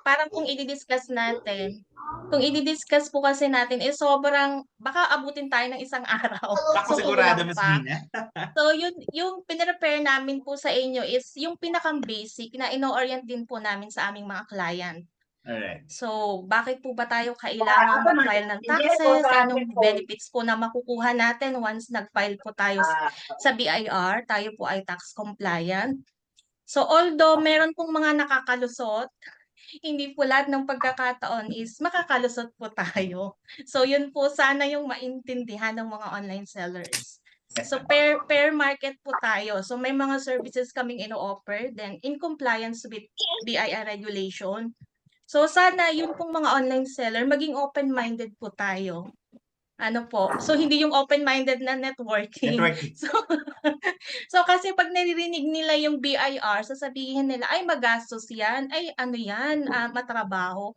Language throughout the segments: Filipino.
parang kung i-discuss po kasi natin, eh, sobrang baka abutin tayo ng isang araw. Ako So, sigurado, kulang Miss pa. Gina. So, yun yung pine-prepare namin po sa inyo is yung pinakang-basic na ino-orient din po namin sa aming mga client. Alright. So, bakit po ba tayo kailangang mag-file ng taxes? Anong benefits po na makukuha natin once nag-file po tayo sa BIR, tayo po ay tax compliant. So, although meron pong mga nakakalusot, hindi po lahat ng pagkakataon is makakalusot po tayo. So, yun po sana yung maintindihan ng mga online sellers. Yes, So, ma'am. per market po tayo. So, may mga services kaming ino-offer, then in compliance with BIR regulation. So, sana yun pong mga online seller, maging open-minded po tayo. Ano po, so hindi yung open-minded na networking. Networking. So kasi 'pag naririnig nila yung BIR, sasabihin nila, "Ay magastos 'yan, ay ano 'yan, matrabaho."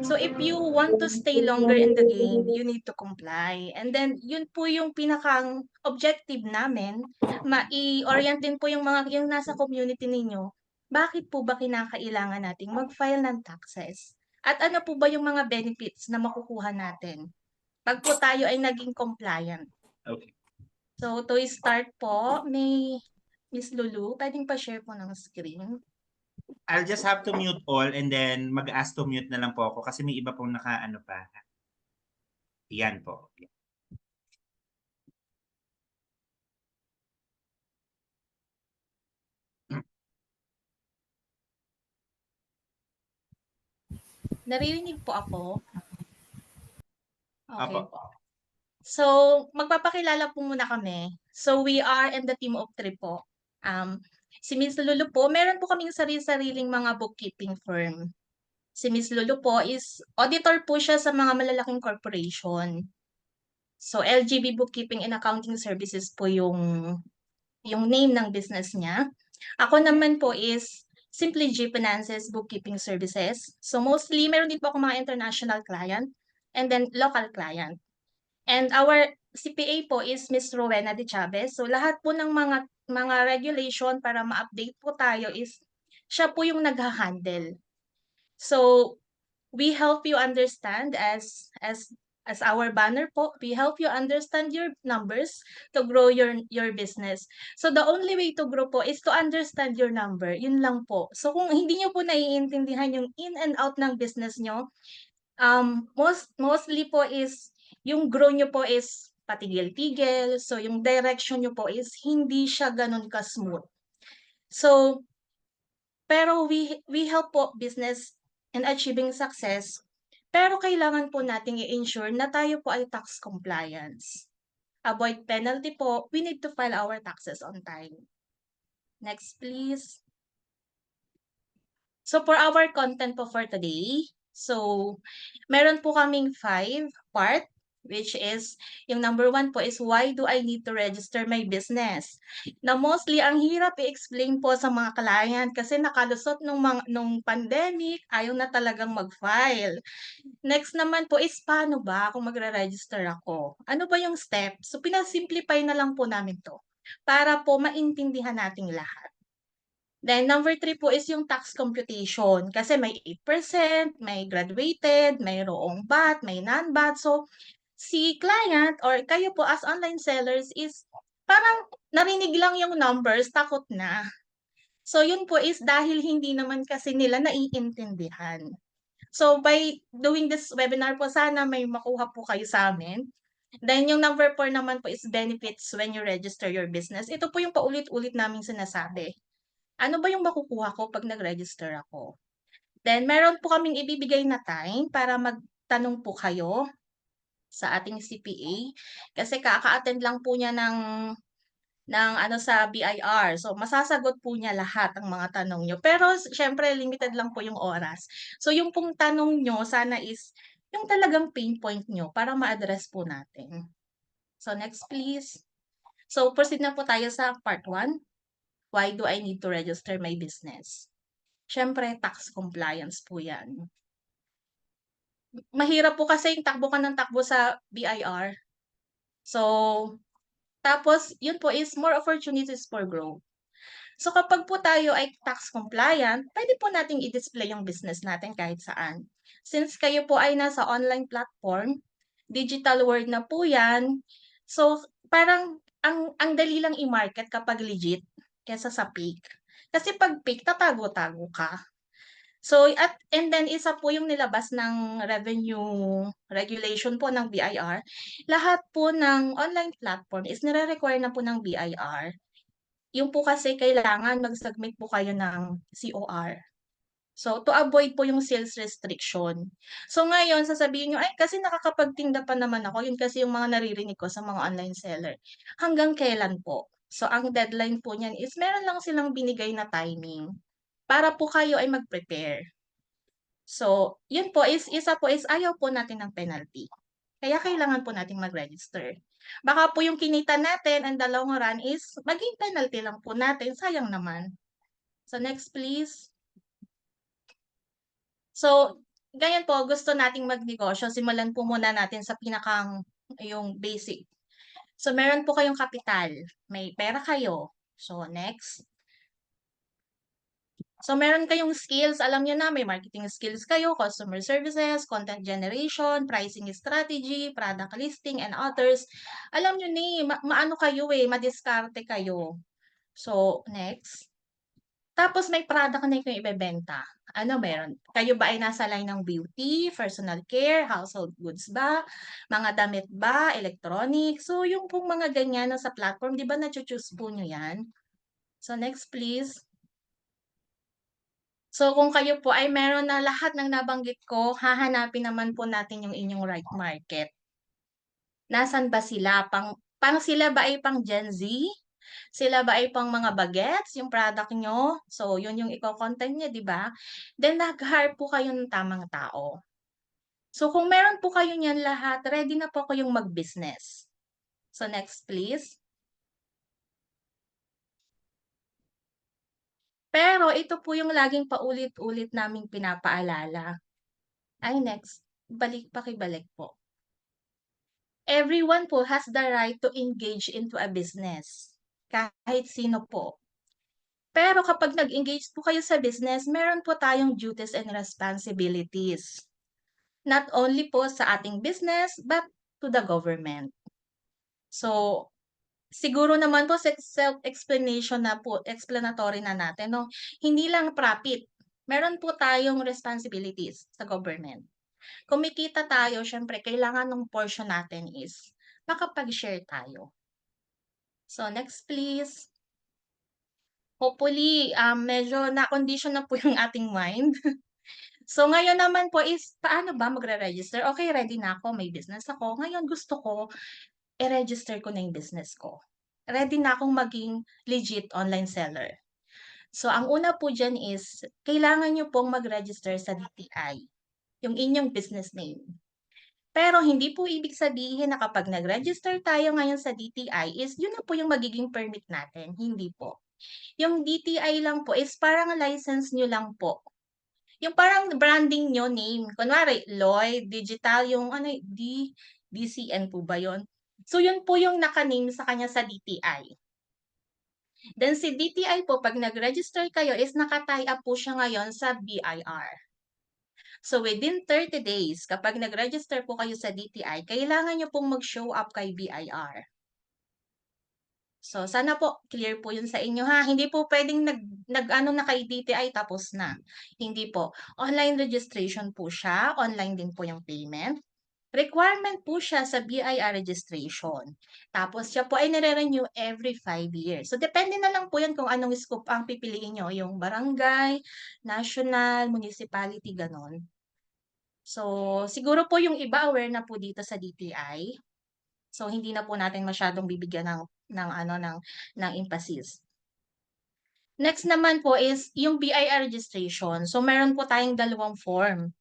So if you want to stay longer in the game, you need to comply. And then yun po yung pinakang objective namin, mai-orient din po yung nasa community ninyo. Bakit po ba kinakailangan nating mag-file ng taxes? At ano po ba yung mga benefits na makukuha natin 'pag po tayo ay naging compliant? Okay. So to start po, may Miss Lulu, puwedeng pa-share po ng screen? I'll just have to mute all and then mag-ask to mute na lang po ako kasi may iba pong naka-ano pa. Yan po. Naririnig po ako? Opo. Okay. So, magpapakilala po muna kami. So, we are in the team of 3 po. Si Miss Lulu po, meron po kaming sari-sariling mga bookkeeping firm. Si Miss Lulu po is auditor po siya sa mga malalaking corporation. So, LGB Bookkeeping and Accounting Services po yung name ng business niya. Ako naman po is Simply G Finances Bookkeeping Services. So mostly, meron din po ako mga international client and then local client. And our CPA po is Miss Rowena de Chavez. So lahat po ng mga regulation para ma-update po tayo is siya po yung nagha-handle. So we help you understand as our banner po, we help you understand your numbers to grow your business. So the only way to grow po is to understand your number. Yun lang po. So kung hindi niyo po naiintindihan yung in and out ng business niyo, mostly po is yung grow niyo po is patigil-tigil. So yung direction niyo po is hindi siya ganun ka-smooth. So pero we help po business in achieving success, pero kailangan po nating i-ensure na tayo po ay tax compliance. Avoid penalty po, we need to file our taxes on time. Next please. So for our content po for today, so meron po kaming 5 part, which is yung number 1 po is why do I need to register my business? Na mostly ang hirap i-explain po sa mga client kasi nakalusot nung pandemic, ayaw na talagang mag-file. Next naman po is paano ba kung magre-register ako? Ano ba yung step? So pina-simplify na lang po namin 'to para po maintindihan nating lahat. Then number 3 po is yung tax computation kasi may 8%, may graduated, mayroong VAT, may non-VAT. So, si client or kayo po as online sellers is parang narinig lang yung numbers, takot na. So, yun po is dahil hindi naman kasi nila naiintindihan. So, by doing this webinar po, sana may makuha po kayo sa amin. Then, yung number 4 naman po is benefits when you register your business. Ito po yung paulit-ulit naming sinasabi. Ano ba yung makukuha ko 'pag nag-register ako? Then meron po kaming ibibigay na time para magtanong po kayo sa ating CPA kasi kaka-attend lang po niya ng ano sa BIR. So masasagot po niya lahat ng mga tanong niyo. Pero siyempre limited lang po yung oras. So yung pong tanong niyo sana is yung talagang pain point niyo para ma-address po natin. So next please. So proceed na po tayo sa part 1. Why do I need to register my business? Siyempre tax compliance po 'yan. Mahirap po kasi yung takbo ka ng takbo sa BIR. So, tapos yun po is more opportunities for growth. So kapag po tayo ay tax compliant, pwede po nating i-display yung business natin kahit saan. Since kayo po ay nasa online platform, digital world na po 'yan, so parang ang dali lang i-market kapag legit kaysa sa fake. Kasi 'pag fake tatago-tago ka. So and then isa po yung nilabas ng revenue regulation po ng BIR, lahat po ng online platform is nire-require na po ng BIR. Yung po kasi kailangan mag-submit po kayo ng COR. So, to avoid po yung sales restriction. So, ngayon sasabihin niyo, "Ay, kasi nakakapagtinda pa naman ako." Yun kasi yung mga naririnig ko sa mga online seller. Hanggang kailan po? So, ang deadline po niyan is meron lang silang binigay na timing para po kayo ay mag-prepare. So, yun po is isa po is ayaw po natin ng penalty. Kaya kailangan po nating mag-register. Baka po yung kinita natin in the long run is maging penalty lang po natin, sayang naman. So, next please. So, ganyan po, gusto nating magnegosyo, simulan po muna natin sa pinakang yung basic. So, meron po kayong kapital, may pera kayo. So, next. So, meron kayong skills, alam niyo na may marketing skills kayo, customer services, content generation, pricing strategy, product listing, and others. Alam niyo na eh, maano kayo eh, madiskarte kayo. So, next. Tapos may product na kayong ibebenta. Ano meron? Kayo ba ay nasa line ng beauty, personal care, household goods ba, mga damit ba, electronics? So, yung pong mga ganyan na sa platform, di ba na-choose po nyo yan? So, next please. So, kung kayo po ay meron na lahat ng nabanggit ko, hahanapin naman po natin yung inyong right market. Nasaan ba sila? Pang sila ba ay pang Gen Z? Sila ba ay pang mga bagets, yung product nyo? So, yun yung iko-content niya, di ba? Then, nag-hire po kayo ng tamang tao. So, kung meron po kayo niyan lahat, ready na po kayong mag-business. So, next please. Pero, ito po yung laging paulit-ulit naming pinapaalala. Ay, next. Pakibalik po. Everyone po has the right to engage into a business. Kahit sino po. Pero kapag nag-engage po kayo sa business, meron po tayong duties and responsibilities. Not only po sa ating business, but to the government. So, siguro naman po self-explanation na po, explanatory na natin, no? Hindi lang profit. Meron po tayong responsibilities sa government. Kumikita tayo, syempre, kailangan ng portion natin is makapag-share tayo. So, next please. Hopefully, medyo na-condition na po yung ating mind. So, ngayon naman po is, paano ba magre-register? Okay, ready na ako, may business ako. Ngayon, gusto ko, i-register ko na yung business ko. Ready na akong maging legit online seller. So, ang una po dyan is, kailangan nyo pong mag-register sa DTI, yung inyong business name. Pero hindi po ibig sabihin na kapag nag-register tayo ngayon sa DTI is yun na po yung magiging permit natin. Hindi po. Yung DTI lang po is parang license nyo lang po. Yung parang branding nyo, name. Kunwari, Lloyd, Digital, yung ano, DCN po ba yun? So, yun po yung naka-name sa kanya sa DTI. Then, si DTI po, pag nag-register kayo, is naka-tie up po siya ngayon sa BIR. So, within 30 days, kapag nag-register po kayo sa DTI, kailangan nyo pong mag-show up kay BIR. So, sana po clear po 'yun sa inyo ha. Hindi po puwedeng nag-ano na kay DTI tapos na. Hindi po. Online registration po siya, online din po yung payment. Requirement po siya sa BIR registration. Tapos siya po ay nire-renew every 5 years. So, depende na lang po 'yan kung anong scope ang pipiliin niyo, yung barangay, national, municipality, gano'n. So, siguro po yung iba aware na po dito sa DTI. So, hindi na po natin masyadong bibigyan ng ano, ng emphasis. Next naman po is yung BIR registration. So, meron po tayong dalawang form.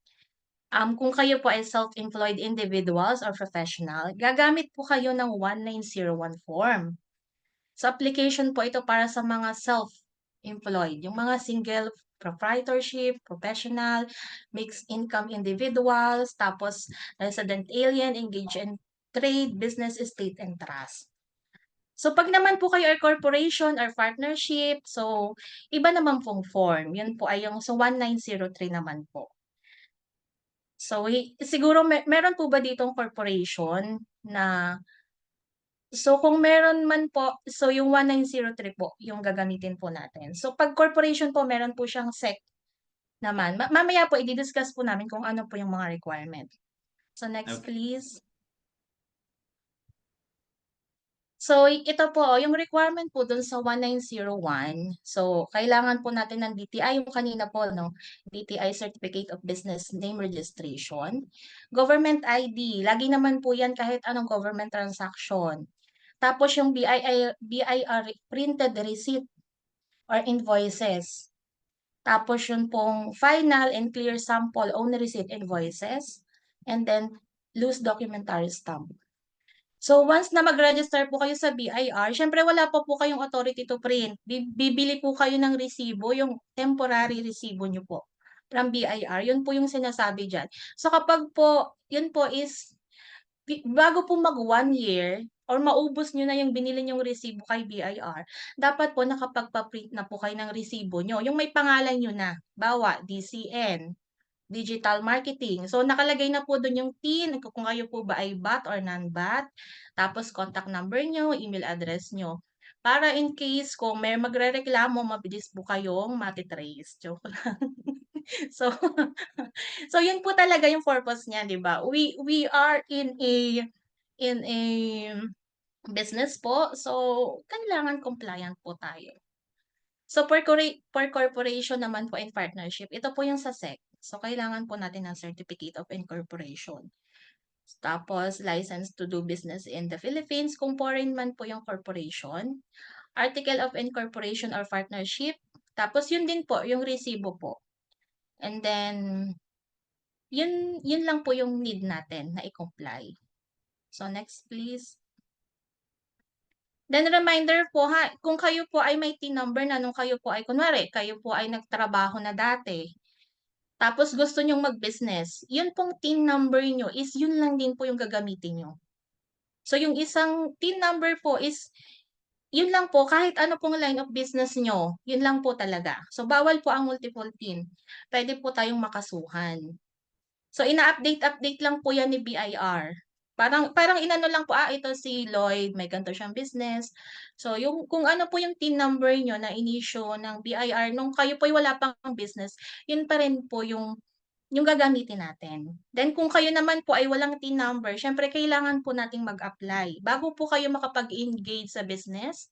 Kung kayo po ay self-employed individuals or professional, gagamit po kayo ng 1901 form. So, application po ito para sa mga self-employed, yung mga single proprietorship, professional, mixed income individuals, tapos resident alien, engaged in trade, business, estate, and trust. So, 'pag naman po kayo ay corporation or partnership, so iba naman pong form. Yun po ay yung sa 1903 naman po. So, siguro meron po ba ditong corporation na kung meron man po, so yung 1903 po yung gagamitin po natin. So, 'pag corporation po meron po siyang SEC naman. Mamaya po i-di-discuss po namin kung ano po yung mga requirement. So, next Okay. please. So, ito po, yung requirement po dun sa 1901, so kailangan po natin ng DTI, yung kanina po, no? DTI Certificate of Business Name Registration. Government ID, lagi naman po yan kahit anong government transaction. Tapos yung BIR printed receipt or invoices. Tapos yun pong final and clear sample only receipt invoices. And then loose documentary stamp. So once na mag-register po kayo sa BIR, syempre wala pa po kayong authority to print. Bibili po kayo ng resibo, yung temporary resibo nyo po from BIR. Yun po yung sinasabi dyan. So kapag po, yun po is, bago po mag 1 year, or maubos nyo na yung binili nyong resibo kay BIR, dapat po nakapagpa-print na po kayo ng resibo nyo. Yung may pangalan nyo na, bawa, DCN, digital marketing. So, nakalagay na po doon yung TIN, kung kayo po ba ay BAT or non-BAT, tapos contact number nyo, email address nyo. Para in case kung may magrereklamo, mabilis po kayong matitrace. Joke lang. So, so yun po talaga yung purpose niya, di ba? We are in a business po, so kailangan compliant po tayo. So, for corporation naman po in partnership, ito po yung sa SEC. So, kailangan po natin ng Certificate of Incorporation. Tapos, license to do business in the Philippines, kung foreign man po yung corporation. Article of Incorporation or Partnership. Tapos, yun din po, yung resibo po. And then, yun lang po yung need natin na i-comply. So, next please. Then reminder po ha, kung kayo po ay may TIN number na nung kayo po ay kunwari, kayo po ay nagtrabaho na dati, tapos gusto nyong mag-business, yun pong TIN number nyo is yun lang din po yung gagamitin nyo. So yung isang TIN number po is yun lang po, kahit ano pong line of business nyo, yun lang po talaga. So bawal po ang multiple TIN. Pwede po tayong makasuhan. So ina-update lang po yan ni BIR. Parang inano lang po, ito si Lloyd, may ganito siyang business. So yung kung ano po yung TIN number nyo na inisyo ng BIR nung kayo po ay wala pang business, yun pa rin po yung gagamitin natin. Then kung kayo naman po ay walang TIN number, syempre kailangan po nating mag-apply. Bago po kayo makapag-engage sa business,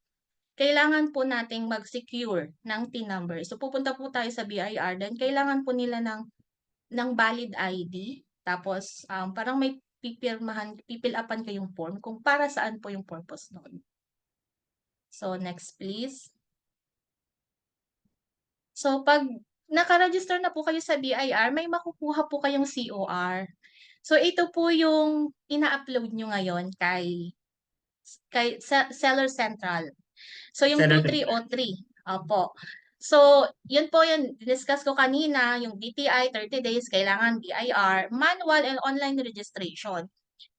kailangan po nating mag-secure ng TIN number. So pupunta po tayo sa BIR, then kailangan po nila ng valid ID. Tapos, parang may pipil-upan kayong form kung para saan po yung purpose nun. So, next please. So, pag naka-register na po kayo sa BIR, may makukuha po kayong COR. So, ito po yung ina-upload nyo ngayon sa Seller Central. So, yung Senator. 2303. Opo. So, yun po yun, discuss ko kanina, yung DTI, 30 days, kailangan BIR, manual and online registration.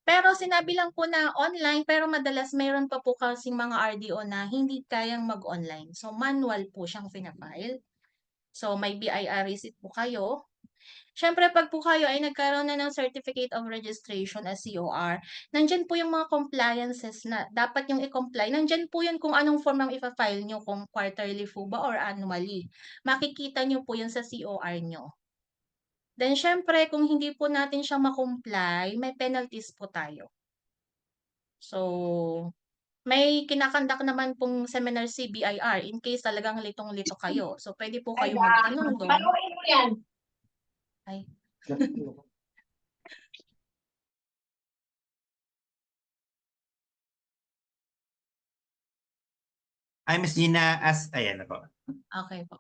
Pero sinabi lang po na online, pero madalas mayroon pa po kasing mga RDO na hindi kayang mag-online. So, manual po siyang pinafile. So, may BIR receipt po kayo. Siyempre, pag po kayo ay nagkaroon na ng Certificate of Registration as COR, nandyan po yung mga compliances na dapat yung i-comply. Nandyan po yun kung anong form ang ipa-file nyo, kung quarterly po ba or annually. Makikita nyo po yun sa COR nyo. Then, syempre, kung hindi po natin siya makomply, may penalties po tayo. So, may kinakandak naman pong seminar si BIR in case talagang litong-lito kayo. So, pwede po kayong magtanong doon. Panoorin mo yan. Ay. Ay, Miss Gina, ayan na po. Okay po.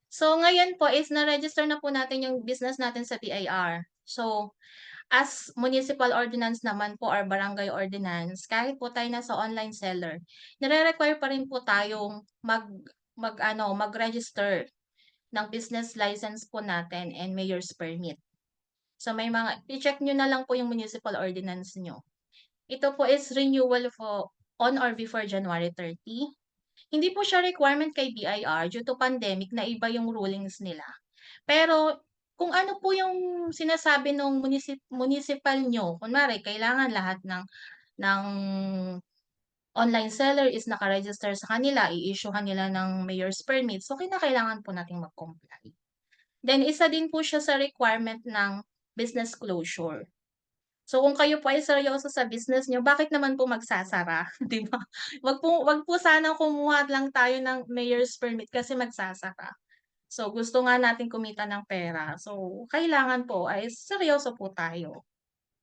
So, ngayon po is na-register na po natin yung business natin sa BIR. So, as municipal ordinance naman po or barangay ordinance, kahit po tayo nasa online seller, nire-require pa rin po tayong mag-register ng business license po natin and mayor's permit. So, i-check nyo na lang po yung municipal ordinance nyo. Ito po is renewal po on or before January 30. Hindi po siya requirement kay BIR due to pandemic na iba yung rulings nila. Pero kung ano po yung sinasabi nung municipal niyo, kunwari kailangan lahat ng online seller is naka-register sa kanila, i-issue-han nila ng mayor's permit, so kinakailangan po nating mag-comply. Then isa din po siya sa requirement ng business closure. So kung kayo po ay seryoso sa business niyo, bakit naman po magsasara, 'di ba? Wag po sanang kumuha lang tayo ng mayor's permit kasi magsasara. So gusto nga natin kumita ng pera, so kailangan po ay seryoso po tayo.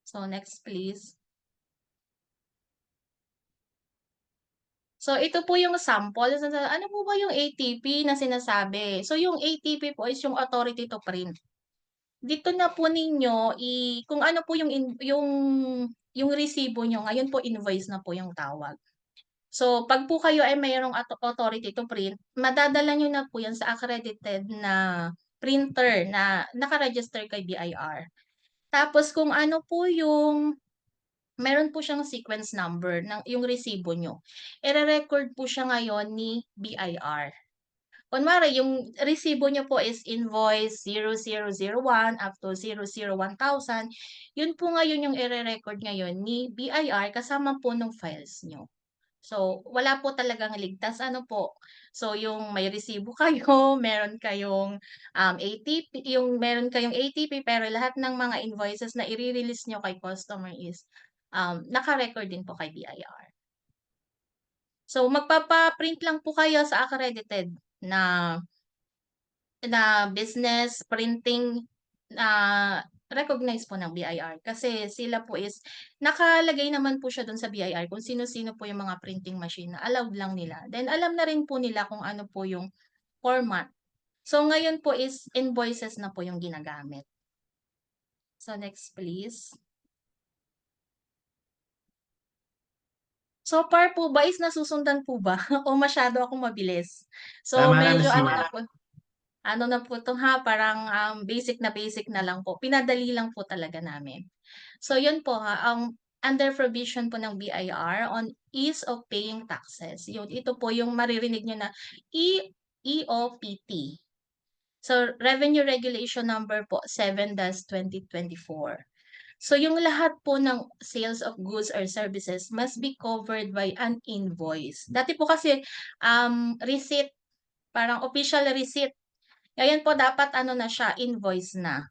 So next please. So ito po yung sample, ano po ba yung ATP na sinasabi? So yung ATP po is yung authority to print. Dito na po ninyo kung ano po yung resibo niyo, ngayon po invoice na po yung tawag. So 'pag po kayo ay mayroong authority to print, madadala niyo na po yan sa accredited na printer na naka-register kay BIR. Tapos kung ano po meron po siyang sequence number ng yung resibo niyo, ire-record po siya ngayon ni BIR. Kunwari yung resibo niyo po is invoice 0001 up to 001,000, yun po ngayon yung ire-record ngayon ni BIR kasama po nung files niyo. So, wala po talagang ligtas ano po. So, yung may resibo kayo, meron kayong, ATP meron kayong ATP pero lahat ng mga invoices na ire-release niyo kay customer is, naka-record din po kay BIR. So, magpapa-print lang po kayo sa accredited na na business printing na recognized po ng BIR kasi sila po is nakalagay naman po siya dun sa BIR kung sino-sino po yung mga printing machine na allowed lang nila. Then alam na rin po nila kung ano po yung format. So ngayon po is invoices na po yung ginagamit. So next please. So far po ba is nasusundan po ba o masyado akong mabilis? So Tama lang, medyo Miss ano Gina. na po. Ano na po 'to ha, parang, basic na lang po, pinadali lang po talaga namin. So yun po ha, ang under provision po ng BIR on ease of paying taxes, yun ito po yung maririnig niyo na EOPT. So Revenue Regulation Number po 7-2024. So yung lahat po ng sales of goods or services must be covered by an invoice. Dati po kasi, receipt, parang official receipt. Ngayon po dapat ano na siya, invoice na,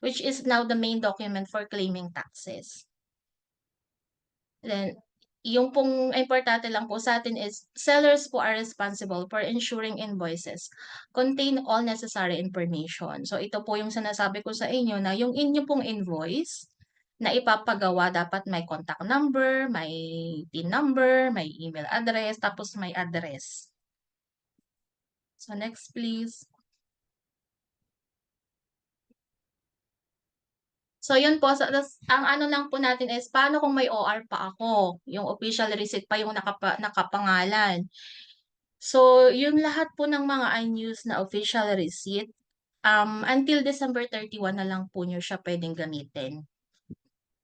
which is now the main document for claiming taxes. Then, yung pong importante lang po sa atin is sellers po are responsible for ensuring invoices contain all necessary information. So ito po yung sinasabi ko sa inyo na yung inyo pong invoice na ipapagawa dapat may contact number, may PIN number, may email address, tapos may address. So next please. So yun po, ang ano lang po natin is paano kung may OR pa ako, yung official receipt pa yung nakapangalan. So yung lahat po ng mga unused na official receipt, until December 31 na lang po niyo siya puwedeng gamitin.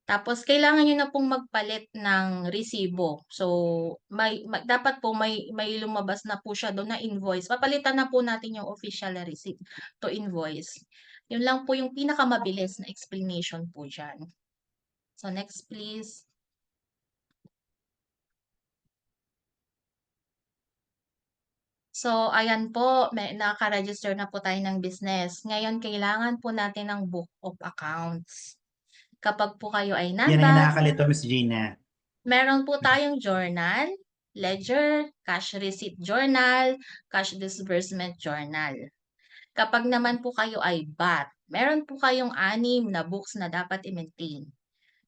Tapos kailangan niyo na pong magpalit ng resibo. So dapat po may lumabas na po siya dun na invoice. Papalitan na po natin yung official receipt to invoice. Yun lang po yung pinakamabilis na explanation po diyan. So next please. So ayan po, naka-register na po tayo ng business. Ngayon kailangan po natin ng book of accounts. Kapag po kayo ay Yan ang nandas, nakakalito, Miss Gina. meron po tayong journal, ledger, cash receipt journal, cash disbursement journal. Kapag naman po kayo ay BAT, meron po kayong 6 na books na dapat i-maintain.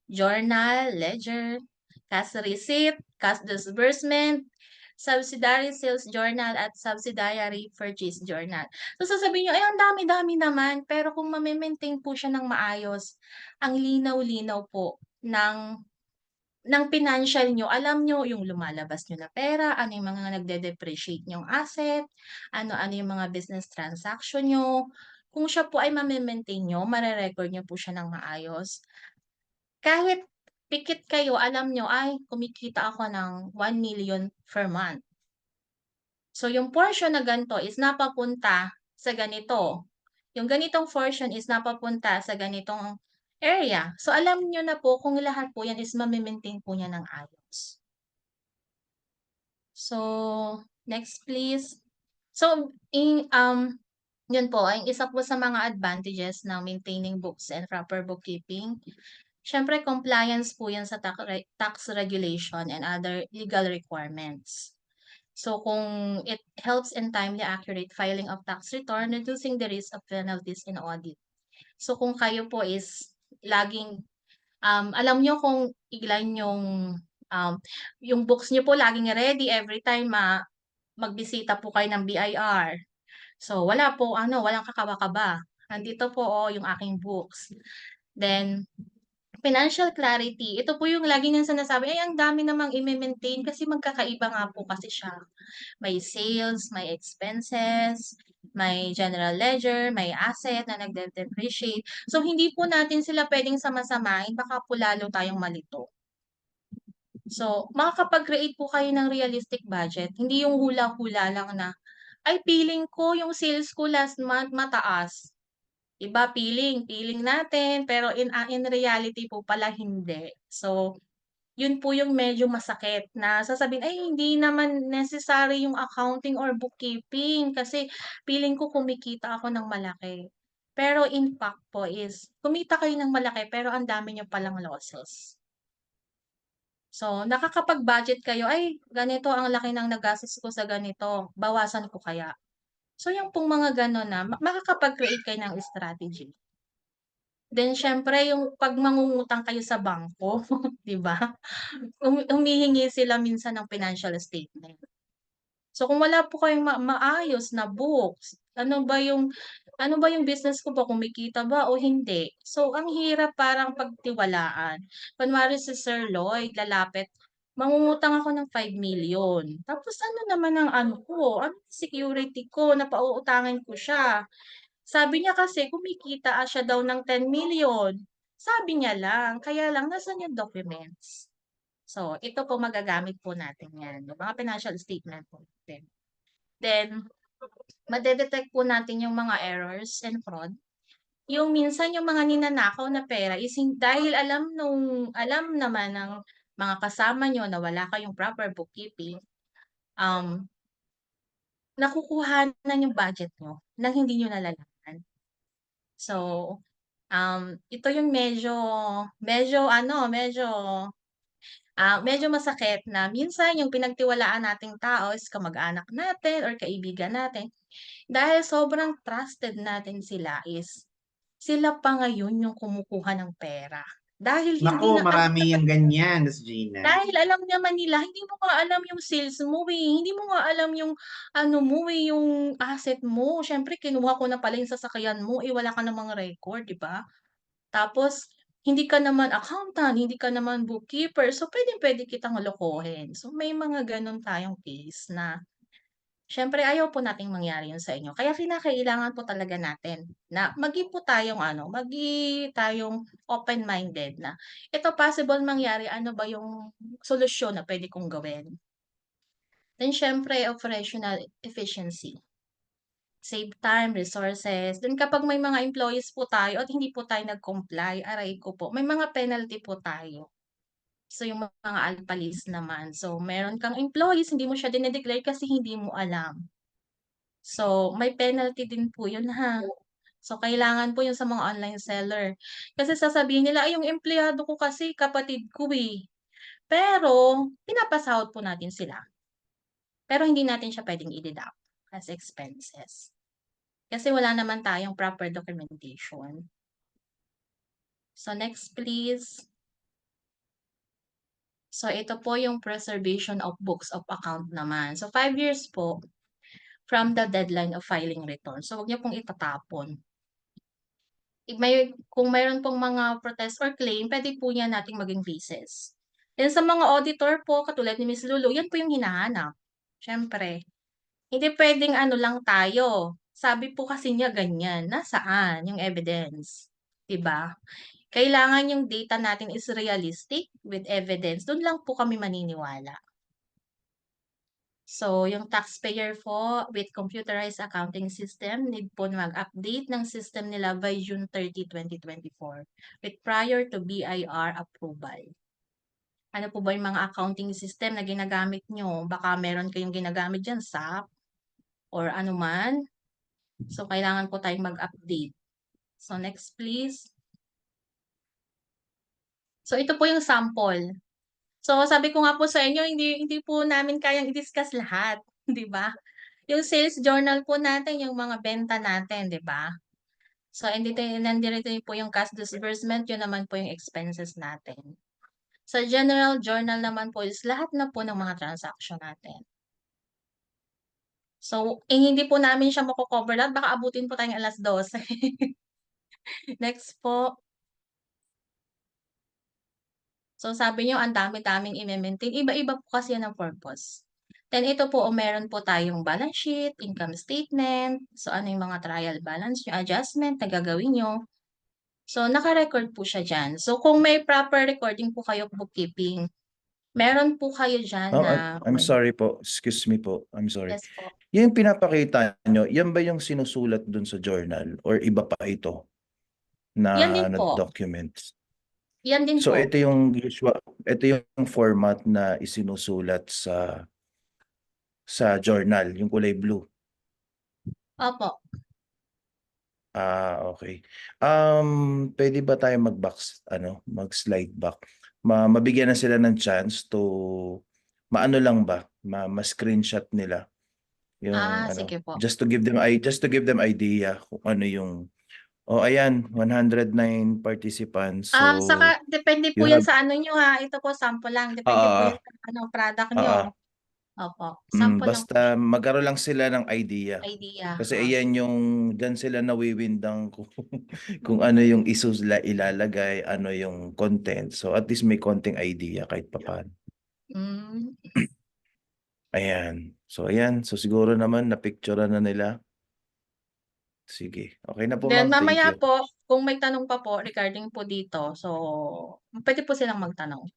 Journal, ledger, cash receipt, cash disbursement, subsidiary sales journal, at subsidiary purchase journal. So sasabihin niyo, "Ay ang dami-dami naman." Pero kung mame-maintain po siya ng maayos, ang linaw-linaw po ng financial niyo, alam niyo yung lumalabas niyo na pera, ano yung mga nagde-depreciate niyong asset, ano-ano yung mga business transaction niyo. Kung siya po ay mame-maintain niyo, mare-record niyo po siya ng maayos. Kahit pikit kayo, alam niyo, "Ay, kumikita ako ng 1,000,000 per month. So, yung portion na gan'to is napapunta sa ganito. Yung ganitong portion is napapunta sa ganitong area." So, alam niyo na po kung lahat po 'yan is mame-maintain po niya ng ayos. So, next please. So, 'yun po ang isa po sa mga advantages ng maintaining books and proper bookkeeping. Siyempre compliance po 'yan sa tax regulation and other legal requirements. So, kung it helps in timely accurate filing of tax return, reducing the risk of penalties in audit. So, kung kayo po is laging, alam niyo kung ilan um, yung books niyo po laging ready every time magbisita po kayo ng BIR. So, wala po ano, walang kakaba-kaba. Nandito po, oh, yung aking books. Then, financial clarity, ito po yung lagi niyang sinasabi, "Ay, ang dami namang i-me-maintain," kasi magkakaiba nga po kasi siya. May sales, may expenses, may general ledger, may asset na nagde-depreciate. So, hindi po natin sila puwedeng sama-samahin, baka po lalo tayong malito. So, makakapag-create po kayo ng realistic budget, hindi yung hula-hula lang na, "Ay, feeling ko yung sales ko last month mataas." Iba feeling natin pero in reality po pala hindi. So, yun po yung medyo masakit na sasabihin, "Ay, hindi naman necessary yung accounting or bookkeeping kasi feeling ko kumikita ako ng malaki." Pero in fact po is kumita kayo ng malaki pero ang dami niyo palang losses. So, nakakapag-budget kayo, "Ay, ganito ang laki ng nagastos ko sa ganito, bawasan ko kaya?" So, yung pong mga gano'n na makakapag-create kayo ng strategy. Then siyempre yung 'pag mangungutang kayo sa bangko, 'di ba? Humihingi sila minsan ng financial statement. So, kung wala po kayong maayos na books, ano ba yung business ko ba, kumikita ba o hindi? So, ang hirap parang pagtiwalaan. Kunwari si Sir Lloyd lalapit, "Mangungutang ako ng 5,000,000 tapos ano naman ang ano ko, ano security ko na pauutangin ko siya?" Sabi niya kasi kumikita siya daw ng 10,000,000. Sabi niya lang, kaya lang nasaan yung documents? So, ito po magagamit po natin 'yan, yung mga financial statement po natin. Then, made-detect po natin yung mga errors and fraud. Yung minsan yung mga ninanakaw na pera is dahil alam naman ng mga kasama niyo na wala kayong proper bookkeeping, um, nakukuhanan yung budget niyo ng hindi niyo nalalaman. So, ito yung medyo medyo ano, medyo masakit na minsan yung pinagtiwalaan nating tao is kamag-anak natin or kaibigan natin, dahil sobrang trusted natin sila is sila pa ngayon yung kumukuha ng pera. Dahil Naku, hindi nga marami yang ganyan, Miss Gina. dahil alam naman nila hindi mo nga alam yung sales mo, hindi mo nga alam yung ano mo, yung asset mo. Siyempre kinuha ko na pala yung sasakyan mo, wala ka namang record, 'di ba? Tapos hindi ka naman accountant, hindi ka naman bookkeeper, so puwedeng-puwede kitang lokohin. So may mga gano'n tayong case na siyempre ayaw po nating mangyari 'yun sa inyo. Kaya kinakailangan po talaga natin na maging tayong open-minded na ito possible mangyari, ano ba yung solusyon na puwede kong gawin. Then siyempre operational efficiency. Save time, resources. Then kapag may mga employees po tayo at hindi po tayo nag-comply, aray ko po, may mga penalty po tayo. So yung mga alpalis naman, so meron kang employees hindi mo siya dine-declare kasi hindi mo alam. So may penalty din po yun, ha. So kailangan po yun sa mga online seller. Kasi sasabihin nila, "Ay yung empleyado ko kasi kapatid ko, eh." Pero pinapasahod po natin sila, pero hindi natin siya puwedeng i-deduct as expenses. Kasi wala naman tayong proper documentation. So next please. So ito po yung preservation of books of account naman. So 5 years po from the deadline of filing return. So wag niyo pong itatapon. Kung mayroon pong mga protest or claim, puwede po yan nating maging basis. Then sa mga auditor po katulad ni Miss Lulu, yan po yung hinahanap. Siyempre, hindi puwedeng ano lang tayo, sabi po kasi niya ganyan, nasaan yung evidence, 'di ba? Kailangan yung data natin is realistic with evidence, dun lang po kami maniniwala. So, yung taxpayer po with computerized accounting system need po na mag-update ng system nila by June 30, 2024 with prior to BIR approval. Ano po ba yung mga accounting system na ginagamit nyo? Baka meron kayong ginagamit dyan, SAP or ano man. So, kailangan po tayong mag-update. So, next please. So, ito po yung sample. So, sabi ko nga po sa inyo, hindi po namin kayang i-discuss lahat, 'di ba? Yung sales journal po natin, yung mga benta natin, 'di ba? So, nandito po yung cash disbursement, yun naman po yung expenses natin. Sa general journal naman po is lahat na po ng mga transaction natin. So, hindi po namin siya mako-cover lahat, baka abutin po tayong 12:00. Next po. So, sabi niyo ang dami-daming i-me-maintain, iba-iba po kasi yan ang purpose. Then ito po, meron po tayong balance sheet, income statement, so ano yung mga trial balance yung adjustment na gagawin niyo. So, naka-record po siya diyan. So, kung may proper recording po kayo bookkeeping, meron po kayo diyan Oh, na I'm sorry po. Excuse me po. I'm sorry. yes po. Yung pinapakita nyo, yan ba yung sinusulat dun sa journal or iba pa ito Yan na din po. documents? Yan din So po. ito yung usual, ito yung format na isinusulat sa journal, yung kulay blue. Opo. Okay. Pwede ba tayo mag-slide back? Mabigyan na sila ng chance to maano lang ba, ma-screenshot nila yung Sige po. just to give them idea kung ano yung ayan 109 participants. So Saka depende po you yan have sa ano niyo ha, ito po sample lang, depende po yan sa product niyo. Opo, sample lang po basta siya, magkaroon lang sila ng idea. idea. Kasi ayan yung dyan sila nawiwindang kung ano yung ilalagay, ano yung content. So at least may konting idea kahit papaano. Mm. Ayan. So ayan. So siguro naman na-picturean na nila. Sige. Okay na po Then ma'am. Thank mamaya you. po, kung may tanong pa po regarding po dito, so pwede po silang magtanong.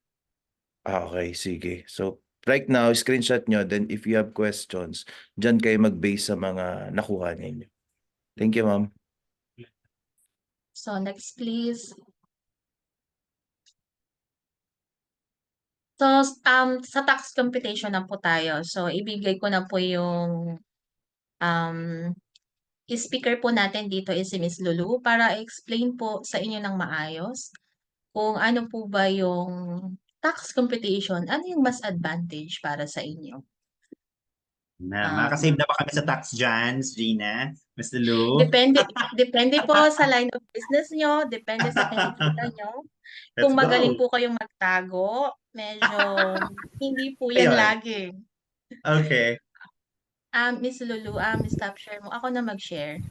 Okay, sige. So right now, screenshot nyo. Then if you have questions, dyan kayo mag-base sa mga nakuha ninyo. Thank you ma'am. So next please. So sa tax computation na po tayo. So ibigay ko na po yung speaker po natin dito is si Miss Lulu para explain po sa inyo ng maayos kung ano po ba yung tax computation, ano yung mas advantage para sa inyo. Makasave na ba kami sa tax dyan, Gina? Ms. Lulu? Depende po sa line of business nyo, depende sa kinikita nyo. Let's Kung magaling go. po kayong magtago, medyo hindi po yan Ayun. lagi. Okay. Miss Lulu, stop share mo. Ako na mag-share.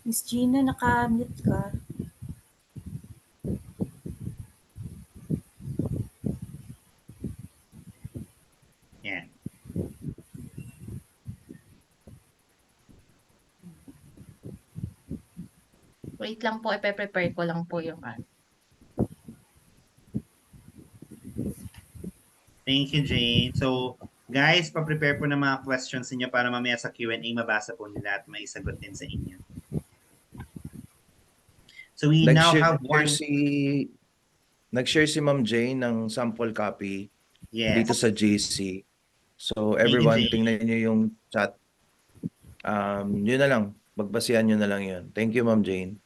Miss Gina, naka-mute ka. Yan. Wait lang po, ipe-prepare ko lang po yung Thank you, Jane. So, guys, pa-prepare po ng mga questions niyo para mamaya sa Q&A mabasa po nila at maisagot din sa inyo. So, we now have one... Nag-share si Ma'am Jane ng sample copy Yes. dito sa GC. So Thank you, everyone, Jane. tingnan niyo yung chat. Yun na lang. Magbasihan nyo na lang yun. Thank you, Ma'am Jane.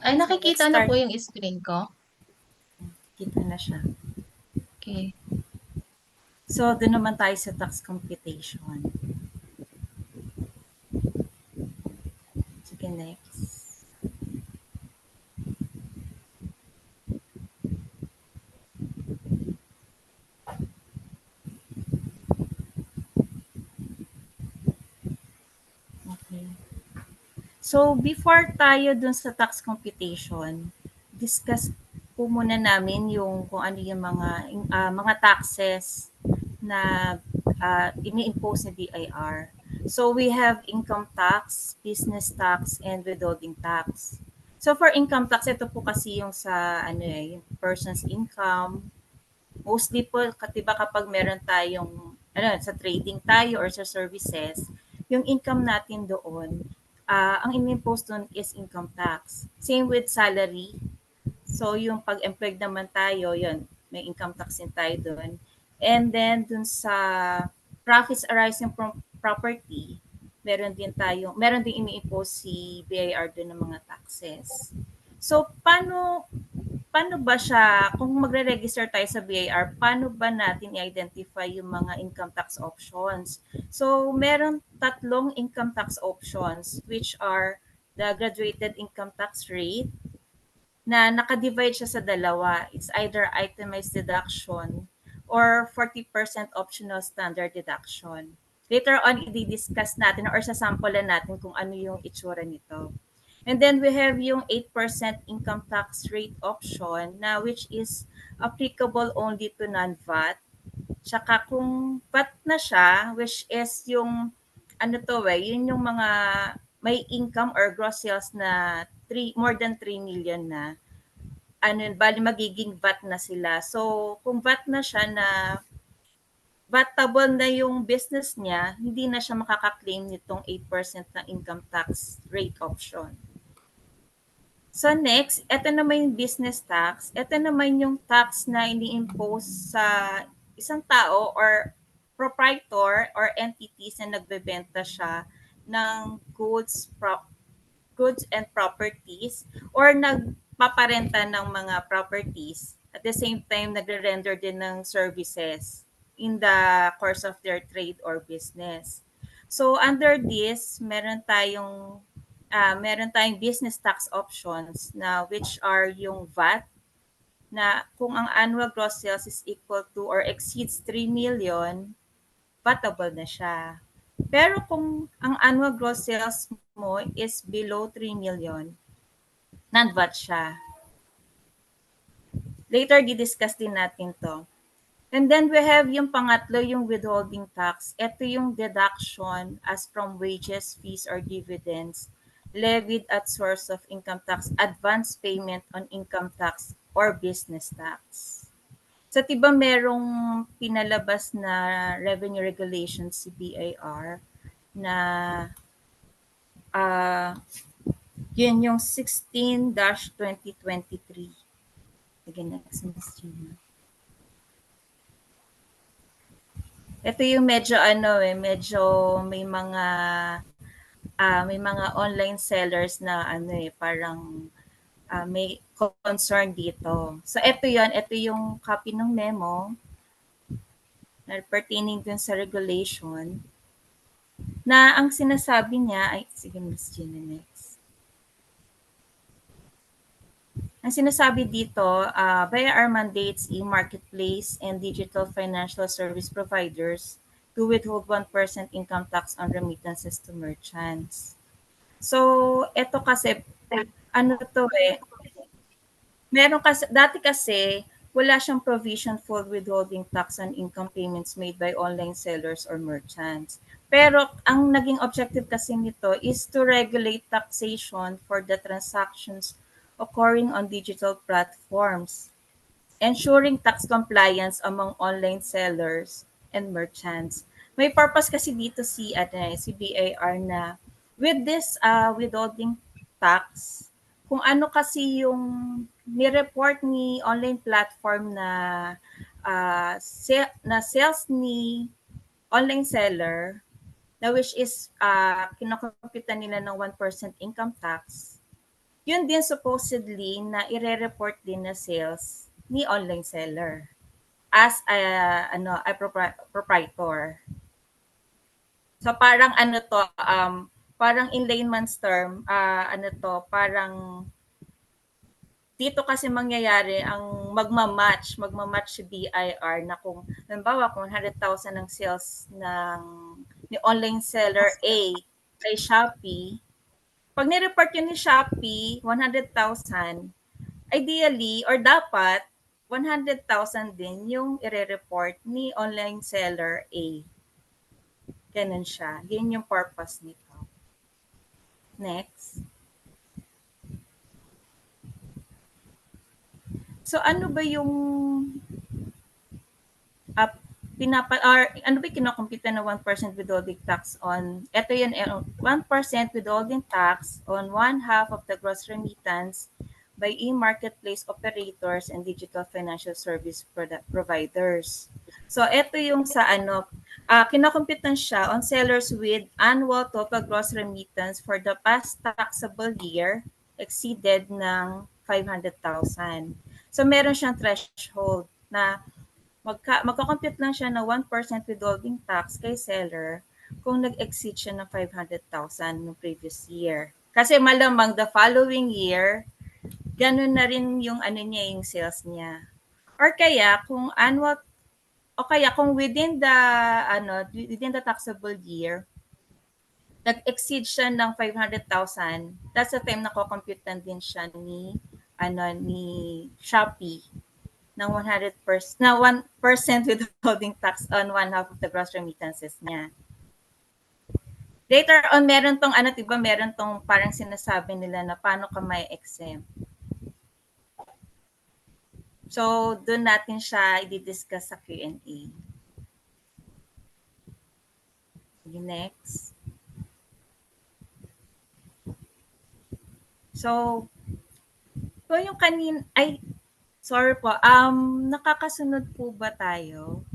Ay, nakikita na po yung screen ko. Kita na siya. Okay. So, doon naman tayo sa tax computation. Sige, next. So, before tayo dun sa tax computation, discuss po muna namin yung kung ano yung mga taxes na ini-impose ni BIR. So, we have income tax, business tax, and withholding tax. So, for income tax, ito po kasi yung sa yung person's income. Mostly po, diba kapag meron tayong, sa trading tayo or sa services, yung income natin doon, ang in-impose doon is income tax. Same with salary. So, yung pag-employed naman tayo, yun, may income tax din tayo doon. And then, dun sa profits arising from property, meron din ini-impose si BIR doon ng mga taxes. So, paano ba siya, kung magre-register tayo sa BIR, paano ba natin i-identify yung mga income tax options? So, meron 3 income tax options, which are the graduated income tax rate, na naka-divide siya sa dalawa. It's either itemized deduction or 40% optional standard deduction. Later on, i-discuss natin or sasampulan natin kung ano yung itsura nito. And then we have yung 8% income tax rate option na which is applicable only to non-VAT. Tsaka kung VAT na siya, which is yung yun yung mga may income or gross sales na more than 3 million na, bali magiging VAT na sila. So, kung VAT na siya na vatable na yung business niya, hindi na siya makaka-claim nitong 8% na income tax rate option. So next, ito naman yung business tax. Ito naman yung tax na ini-impose sa isang tao or proprietor or entities na nagbebenta siya ng goods and properties or nagpaparenta ng mga properties. At the same time, nagre-render din ng services in the course of their trade or business. So under this, meron tayong business tax options na which are yung VAT na kung ang annual gross sales is equal to or exceeds 3 million, vatable na siya. Pero kung ang annual gross sales mo is below 3 million, non-VAT siya. Later, di-discuss din natin to. And then we have yung pangatlo, yung withholding tax. Ito yung deduction as from wages, fees, or dividends levied at source of income tax, advance payment on income tax, or business tax. So, diba merong pinalabas na revenue regulations si BIR na yun yung 16-2023. Again, next, Ms. Gina. Ito yung medyo medyo may mga online sellers na parang may concern dito. So ito yung copy ng memo na pertaining dun sa regulation na ang sinasabi niya sige Ms. Gina, next. Ang sinasabi dito, BIR mandates e-marketplace and digital financial service providers to withhold 1% income tax on remittances to merchants. So, ito kasi, dati kasi, wala siyang provision for withholding tax on income payments made by online sellers or merchants. Pero, ang naging objective kasi nito is to regulate taxation for the transactions occurring on digital platforms, ensuring tax compliance among online sellers and merchants. May purpose kasi dito si BIR na with this withholding tax, kung ano kasi yung ni-report ni online platform na sales ni online seller na which is kinokomputan nila ng 1% income tax, yun din supposedly na ire-report din na sales ni online seller as a proprietor. So parang parang in layman's term, parang dito kasi mangyayari ang magmamatch si BIR na kung halimbawa kung 100,000 ang sales ni online seller A kay Shopee, pag ni-report yun ni Shopee, 100,000, ideally or dapat 100,000 din yung ire-report ni online seller A. Ganun siya. Yun yung purpose nito. Next. So ano ba yung ano ba yung kinocompute na 1% withholding tax on, ito yun, 1% withholding tax on 1/2 of the gross remittance by e-marketplace operators and digital financial service providers. So ito yung sa ano, kinocompute siya on sellers with annual total gross remittance for the past taxable year exceeded ng 500,000. So meron siyang threshold na magko-compute lang siya na 1% withholding tax kay seller kung nag-exceed siya ng 500,000 no previous year. Kasi malamang the following year, ganun na rin yung ano niya, yung sales niya. Or kaya kung annual, o kaya kung within the taxable year, nag-exceed siya ng 500,000, that's the time na ko-compute din siya ni Shopee ng 100% na 1% withholding tax on 1/2 of the gross remittances niya. Later on, meron tong diba, meron tong parang sinasabi nila na paano ka may exempt. So, doon natin siya i-discuss sa Q&A. Next. So, yung sorry po, nakakasunod po ba tayo?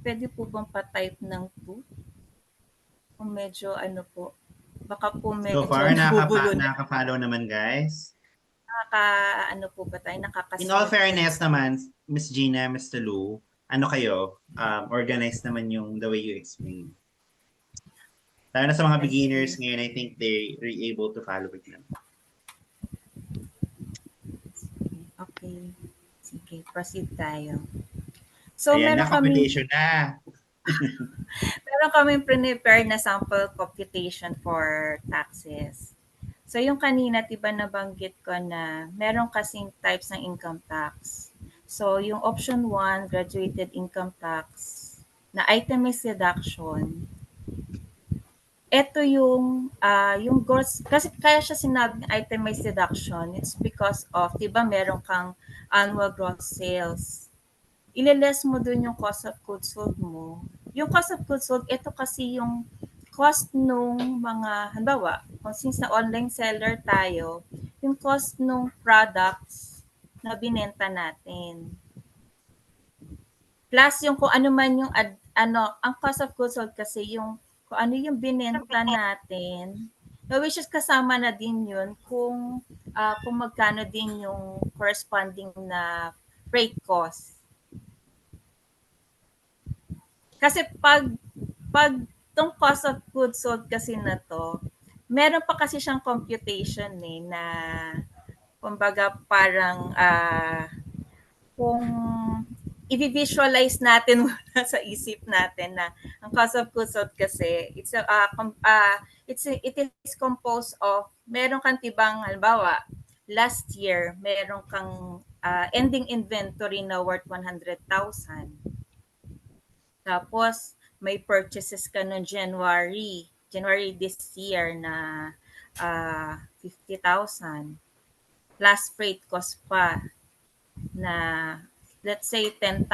Pwede po bang pa-type ng 2? Kung medyo po, baka po medyo So far, nabubulo na. nakaka-follow naman, guys. Po ba tayo? Nakakasunod. In all fairness naman, Miss Gina, Mr. Lou, ano kayo? Organized naman yung the way you explain. Lalo na sa mga beginners ngayon, I think they're able to follow it naman. Okay. Sige, proceed tayo. So, Ayan, meron kami computation na. prepare na sample computation for taxes. So, yung kanina, diba nabanggit ko na meron kasing types ng income tax. So, yung option 1, graduated income tax, na itemized deduction, ito yung gross, kasi kaya siya sinabi itemized deduction, it's because of, diba meron kang annual gross sales. Ile-less mo dun yung cost of goods sold mo. Yung cost of goods sold, ito kasi yung cost nung mga, halimbawa, kung since na online seller tayo, yung cost nung products na binenta natin. Plus yung kung ano man yung, ang cost of goods sold kasi yung kung ano yung binenta natin, which is kasama na din yun kung magkano din yung corresponding na freight cost. Kasi pag tong cost of goods sold kasi na to, meron pa kasi siyang computation na kumbaga parang kung i-visualize natin muna sa isip natin na ang cost of goods sold kasi it is composed of meron kang tibang halimbawa last year meron kang ending inventory na worth 100,000. Tapos may purchases ka noong January this year na 50,000 plus freight cost pa na let's say 10,000.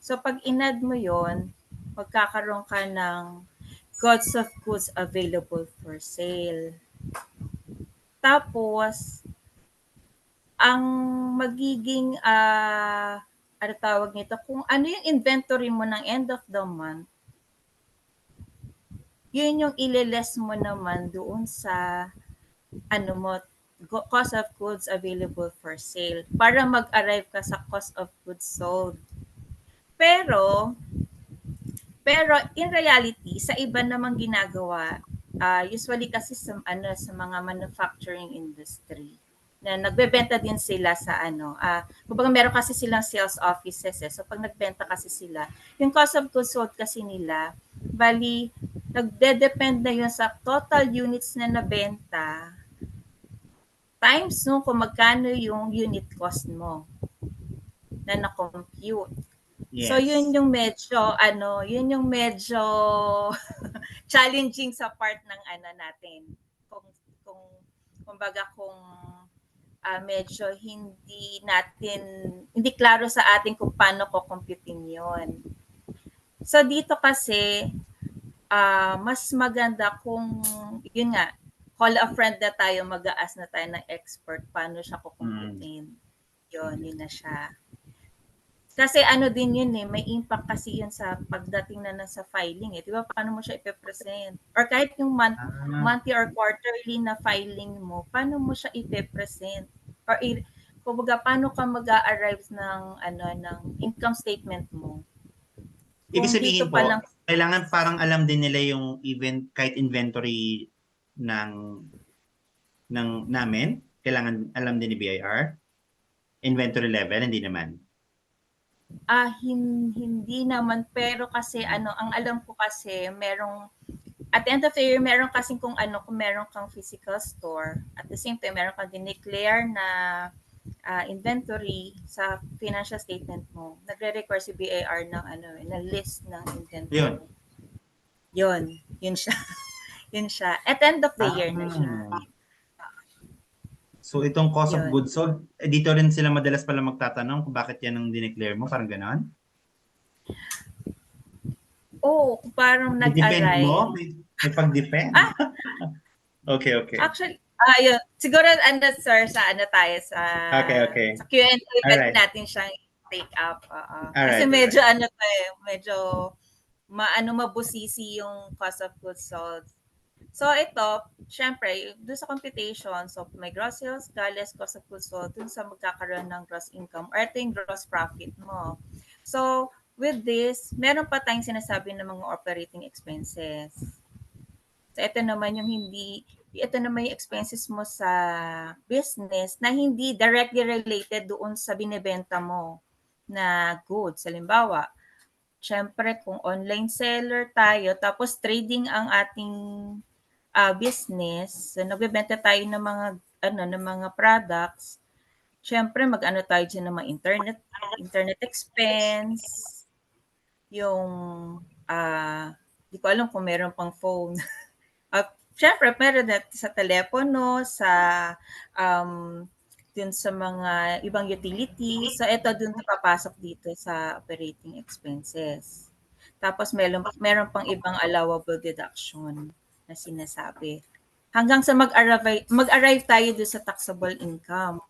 So pag inad mo yon, magkakaroon ka ng cost of goods available for sale. Tapos ang magiging ano tawag nito, kung ano yung inventory mo ng end of the month, yun yung ile-less mo naman doon sa cost of goods available for sale para mag-arrive ka sa cost of goods sold. Pero in reality, sa iba namang ginagawa, usually kasi sa mga manufacturing industry, na nagbebenta din sila sa kumbaga meron kasi silang sales offices So pag nagbenta kasi sila, yung cost of goods sold kasi nila, bali nagde-depend na yun sa total units na nabenta times no kung magkano yung unit cost mo na na-compute. So yun Yes. yung medyo challenging sa part ng natin. Kung kumbaga kung medyo hindi klaro sa atin kung paano ko computing yon. So dito kasi mas maganda kung yun nga call a friend na tayo, mag-a-ask na tayo ng expert paano siya kukumputin. Yun na siya. Kasi din yun may impact kasi yun sa pagdating na sa filing eh. Di ba paano mo siya ipe-present? Or kahit yung monthly or quarterly na filing mo, paano mo siya ipe-present? Or kumbaga paano ka mag-a-arrive ng income statement mo? Ibig Kung dito sabihin pa po, lang kailangan parang alam din nila yung kahit inventory ng namin, kailangan alam din ni BIR? Inventory level, hindi naman. Hindi naman pero kasi ang alam ko kasi at the end of the year meron kasi kung meron kang physical store at the same time meron kang dineclare na inventory sa financial statement mo. Nagre-require si BAR ng na list ng inventory. Yun siya. Yun siya. At the end of the year na siya. So itong cost of Yun. goods sold, dito rin sila madalas pala magtatanong kung bakit yan ang dineclare mo, parang ganon? Parang Depend nag-arrive. mo? May pag-depend? Okay. Actually, yun. Siguro, sir, sa tayo, Okay. sa Q&A, pwede Alright. natin siyang take up. Kasi Alright, medyo, medyo, mabusisi yung cost of goods sold. So, ito, syempre, doon sa computation, so may gross sales ka, less cost of goods sold, doon sa magkakaroon ng gross income, or ito yung gross profit mo. So, with this, meron pa tayong sinasabi ng mga operating expenses. So, ito naman yung expenses mo sa business na hindi directly related doon sa binebenta mo na goods. Halimbawa, syempre kung online seller tayo, tapos trading ang ating business, so nagbebenta tayo ng mga products, syempre mag-ano tayo dyan ng mga internet expense, yung di ko alam kung meron pang phone. Syempre, meron sa telepono, sa dun sa mga ibang utilities. So, ito dun papasok dito sa operating expenses. Tapos, meron pang ibang allowable deduction na sinasabi. Hanggang sa mag-arrive tayo dun sa taxable income.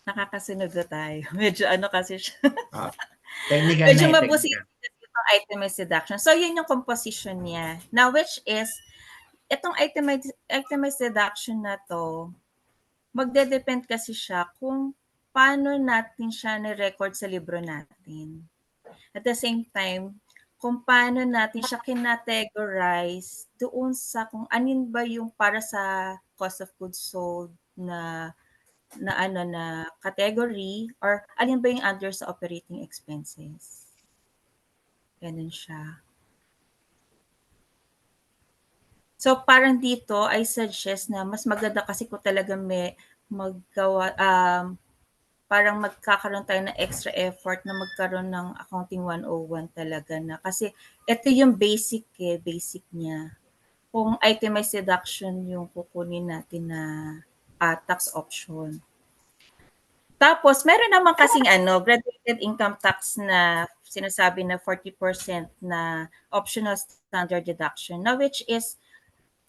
Nakakasunod na tayo. Medyo kasi siya. Technical Medyo na mabusisi itong itemized deduction. So, yun yung composition niya. Now, which is, itong itemized deduction na to, magde-depend kasi siya kung paano natin siya ni-record sa libro natin. At the same time, kung paano natin siya kinategorize doon sa kung anin ba yung para sa cost of goods sold na category or alin ba yung under sa operating expenses. Ganun siya. So parang dito I suggest na mas maganda kasi kung talaga may maggawa parang magkakaroon tayo ng extra effort na magkaroon ng accounting 101 talaga na kasi ito yung basic niya. Kung itemized deduction yung kukunin natin na tax option. Tapos, meron naman kasing graduated income tax na sinasabi na 40% na optional standard deduction, na which is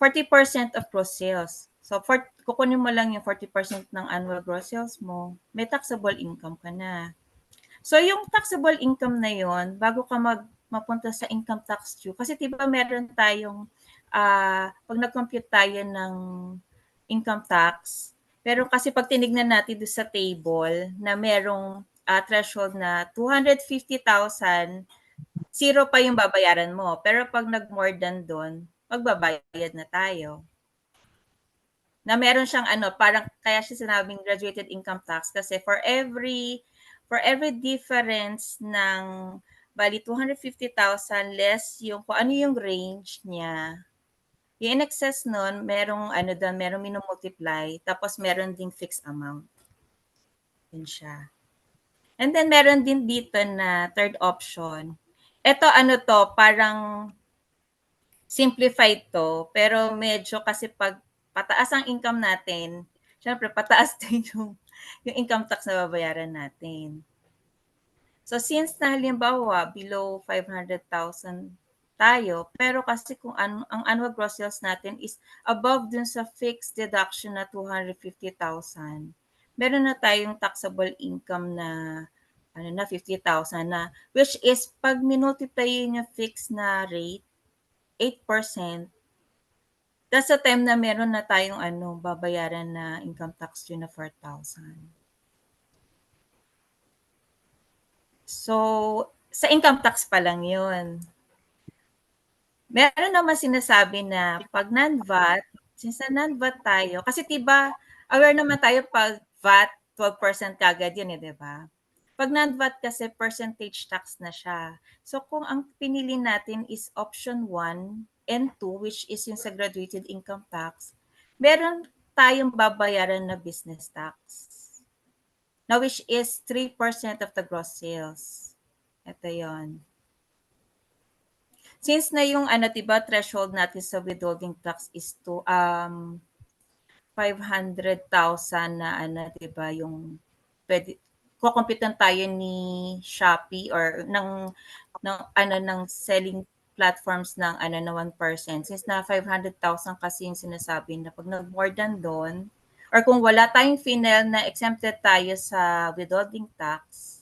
40% of gross sales. So, kukunin mo lang yung 40% ng annual gross sales mo, may taxable income ka na. So, yung taxable income na yon bago ka mapunta sa income tax due, kasi diba meron tayong, pag nag-compute tayo ng income tax, pero kasi pag tinignan natin doon sa table na merong threshold na 250,000, zero pa yung babayaran mo. Pero pag nag-more than doon, magbabayad na tayo. Na meron siyang parang kaya siya sinabing graduated income tax kasi for every for every difference ng bali 250,000 less yung kung ano yung range niya, yung in excess nun, merong ano doon, merong minumultiply, tapos meron ding fixed amount. Yun siya. And then meron din dito na third option. Ito ano to, parang simplified to, pero medyo kasi pag pataas ang income natin, syempre pataas din yung income tax na babayaran natin. So since na halimbawa below 500,000 tayo, pero kasi kung ang annual gross sales natin is above dun sa fixed deduction na 250,000, meron na tayong taxable income na 50,000 na, which is pag minultiply yun yung fixed na rate, 8%, that's the time na meron na tayong babayaran na income tax yun na 4,000. So, sa income tax pa lang yun. Meron naman sinasabi na pag non-VAT, since na non-VAT tayo, kasi diba, aware naman tayo pag VAT, 12% kagad yun di ba? Pag non-VAT kasi percentage tax na siya. So kung ang pinili natin is option 1 and 2, which is yung sa graduated income tax, meron tayong babayaran na business tax. Now which is 3% of the gross sales. Ito yon. Since na yung diba, threshold natin sa withholding tax is to 500,000 na diba, yung pwede kukumpitan tayo ni Shopee or ng selling platforms ng na 1%. Since na 500,000 kasi yung sinasabi na pag nag-more than doon, or kung wala tayong final na exempted tayo sa withholding tax,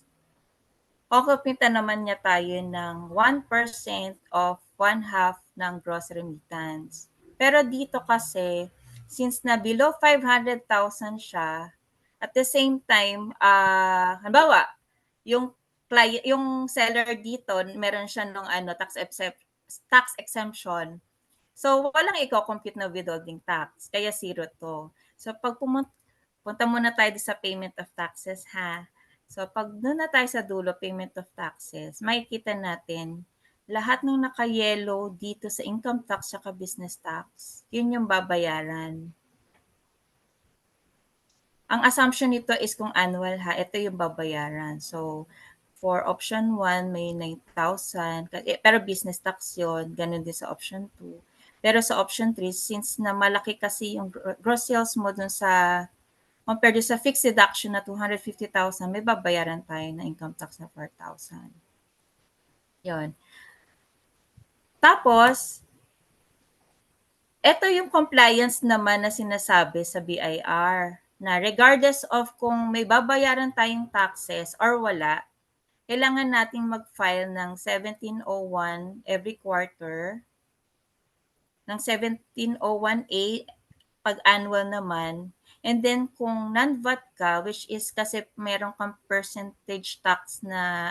kukumpitan naman niya tayo ng 1% of 1/2 ng gross remittance. Pero dito kasi, since na below 500,000 siya, at the same time, halimbawa, yung seller dito, meron siya nung tax exemption. So, walang i-compute na withholding tax. Kaya zero to. So, pag punta muna tayo sa payment of taxes, ha? So, pag doon na tayo sa dulo, payment of taxes, makikita natin, lahat ng naka-yellow dito sa income tax at business tax, yun yung babayaran. Ang assumption nito is kung annual ha, ito yung babayaran. So, for option 1, may 9,000. Pero business tax yun. Ganun din sa option 2. Pero sa option 3, since na malaki kasi yung gross sales mo dun sa, compared sa fixed deduction na 250,000, may babayaran tayo na income tax na 4,000. Yun. Tapos, ito yung compliance naman na sinasabi sa BIR na regardless of kung may babayaran tayong taxes or wala, kailangan nating mag-file ng 1701 every quarter, ng 1701A pag annual naman, and then kung non-VAT ka, which is kasi meron kang percentage tax na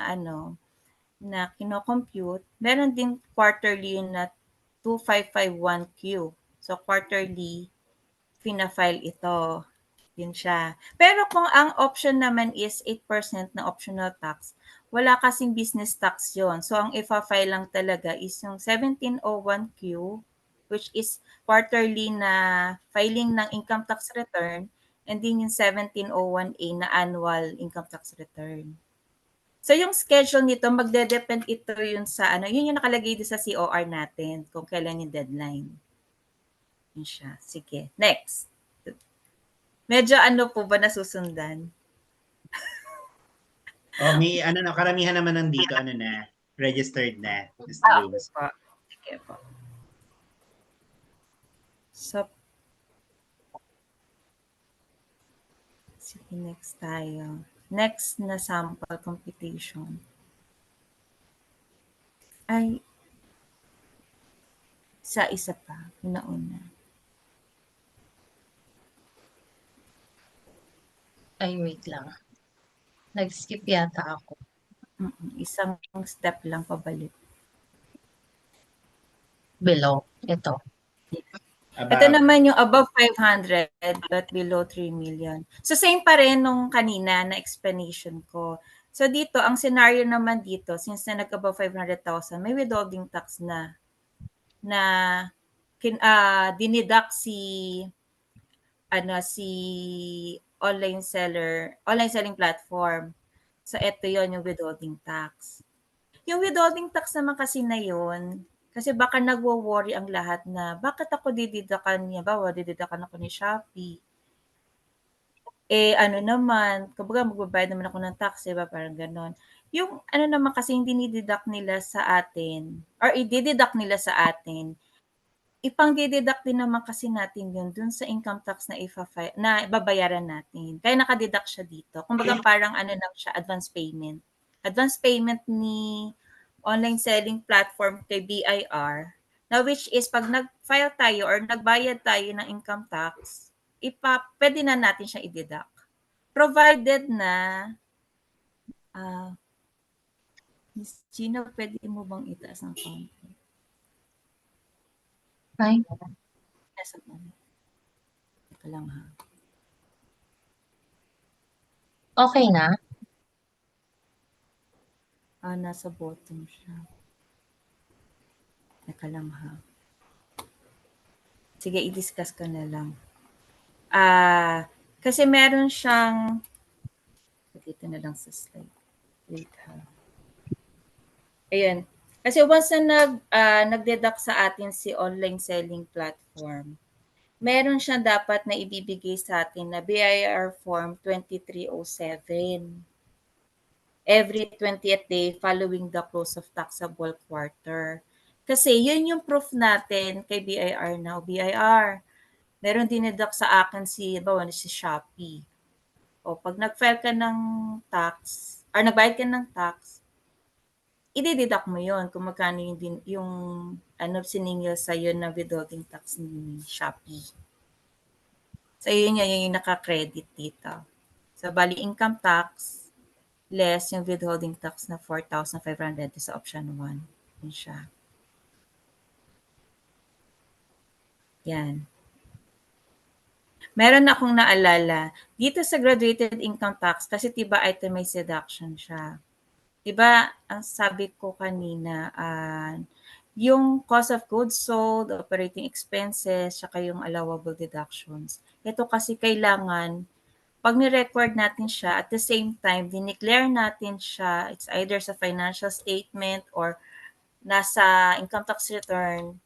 na kino-compute, meron din quarterly na 2551Q. So quarterly, fina-file ito. Yun siya. Pero kung ang option naman is 8% na optional tax, wala kasing business tax yon. So ang ifa-file lang talaga is yung 1701Q, which is quarterly na filing ng income tax return, and din yung 1701A na annual income tax return. So yung schedule nito, magde-depend ito yun sa yun yung nakalagay din sa COR natin kung kailan yung deadline. Yun siya. Sige, next. Medyo po ba nasusundan? May karamihan naman nandito, na, registered na. Okay po. Sige po. So, sige, next tayo. Next na sample computation. Ay, isa pa. Una-una. Ay, wait lang. Nag-skip yata ako. Isang step lang pabalik. Below. Ito. Ito naman yung above 500 but below 3 million. So same pa rin nung kanina na explanation ko. So dito, ang scenario naman dito, since na nag-above 500,000, may withholding tax na dinidak si online selling platform. So ito yon yung withholding tax. Yung withholding tax naman kasi na yun, kasi baka nagwo-worry ang lahat na bakit ako dididakan niya, bawa dididakan ako ni Shopee. Ano naman, kumbaga magbabayad naman ako ng tax, diba? Parang ganon. Yung ano naman kasi yung dinideduct nila sa atin, or i-deduct nila sa atin, ipang-deduct din naman kasi natin yun dun sa income tax na babayaran natin. Kaya nakadeduct siya dito. Kumbaga parang ano lang siya, advance payment. Advance payment ni online selling platform kay BIR, na which is pag nag-file tayo or nagbayad tayo ng income tax, pwede na natin siya i-deduct. Provided na, Miss Gina, pwede mo bang itaas ng konti? Fine. Nasa baba. Teka lang ha. Okay na? Nasa bottom siya. Teka lang ha. Sige, i-discuss ko na lang. Kasi meron siyang, dito na lang sa slide. Wait ha. Ayan. Kasi once na nag-deduct sa atin si online selling platform, meron siyang dapat na ibibigay sa atin na BIR Form 2307 every 20th day following the close of taxable quarter. Kasi yun yung proof natin kay BIR now. BIR, meron dineduct sa akin si Shopee. O pag nag-file ka ng tax, or nagbayad ka ng tax, i-deduct mo yon kung magkano yung siningil sa'yo na withholding tax ni Shopee. So, yun yung naka-credit dito. So, bali income tax less yung withholding tax na 4,500 sa option 1. Yun siya. Yan. Meron akong naalala. Dito sa graduated income tax, kasi tiba itemized deduction siya. Diba, ang sabi ko kanina, yung cost of goods sold, operating expenses, saka yung allowable deductions. Ito kasi kailangan, pag ni-record natin siya, at the same time, dineclare natin siya, it's either sa financial statement or nasa income tax return,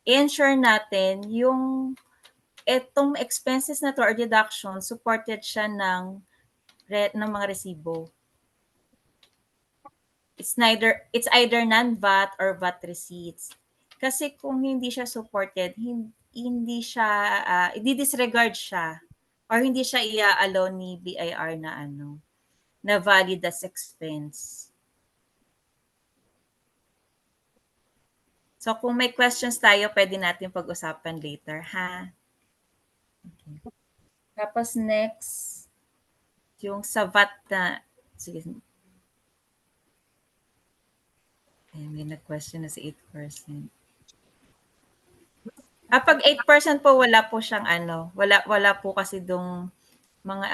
i-ensure natin yung etong expenses na to or deduction, supported siya ng mga resibo. It's either non-VAT or VAT receipts. Kasi kung hindi siya supported, hindi siya, i-disregard siya or hindi siya i-allow ni BIR na valid as expense. So kung may questions tayo, pwede natin pag-usapan later, ha? Okay. Tapos next, yung sa VAT na, sige. May nag-question na si 8%. Pag 8% po, wala po siyang wala po kasi dong mga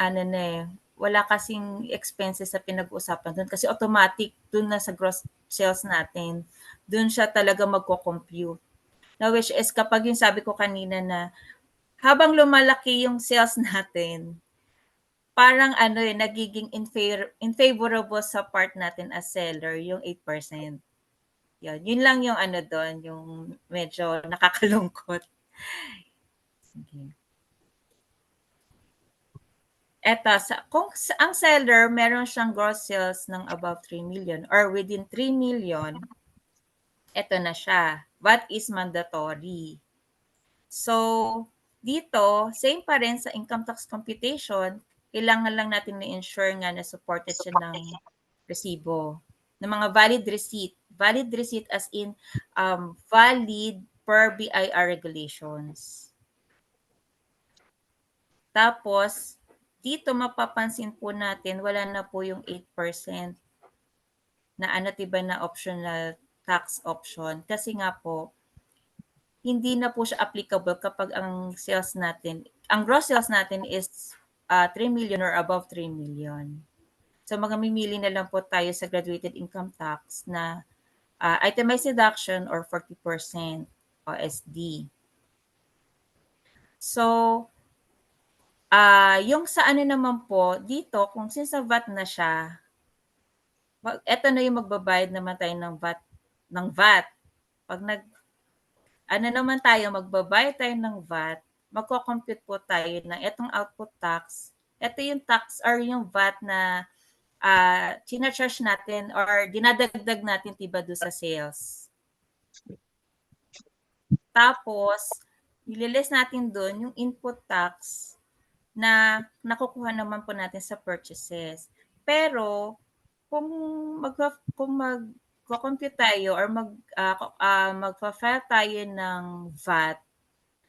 wala kasing expenses sa pinag-uusapan doon kasi automatic doon na sa gross sales natin. Doon siya talaga magko-compute. Na which is kapag yung sabi ko kanina na habang lumalaki yung sales natin, parang nagiging unfavorable sa part natin as seller yung 8%. Yun lang yung doon, yung medyo nakakalungkot. Sige. Eto, kung ang seller meron siyang gross sales ng above 3 million or within 3 million, eto na siya. VAT is mandatory. So, dito, same pa rin sa income tax computation, kailangan lang natin na-ensure nga na supported siya ng resibo, ng mga valid receipt. Valid receipt as in valid per BIR regulations. Tapos, dito mapapansin po natin, wala na po yung 8% na tiba na optional tax option. Kasi nga po, hindi na po siya applicable kapag ang gross sales natin is 3 million or above 3 million. So mamimili na lang po tayo sa graduated income tax na itemized deduction or 40% OSD. So, yung sa ano naman po, dito, kung since sa VAT na siya, eto na yung magbabayad naman tayo ng VAT. Pag naman tayo, magbabayad tayo ng VAT, magko-compute po tayo ng etong output tax. Ito yung tax or yung VAT na china-charge natin or dinadagdag natin tiba doon sa sales. Tapos, nililis natin doon yung input tax na nakukuha naman po natin sa purchases. Pero, kung magko-compute tayo or magfa-file tayo ng VAT,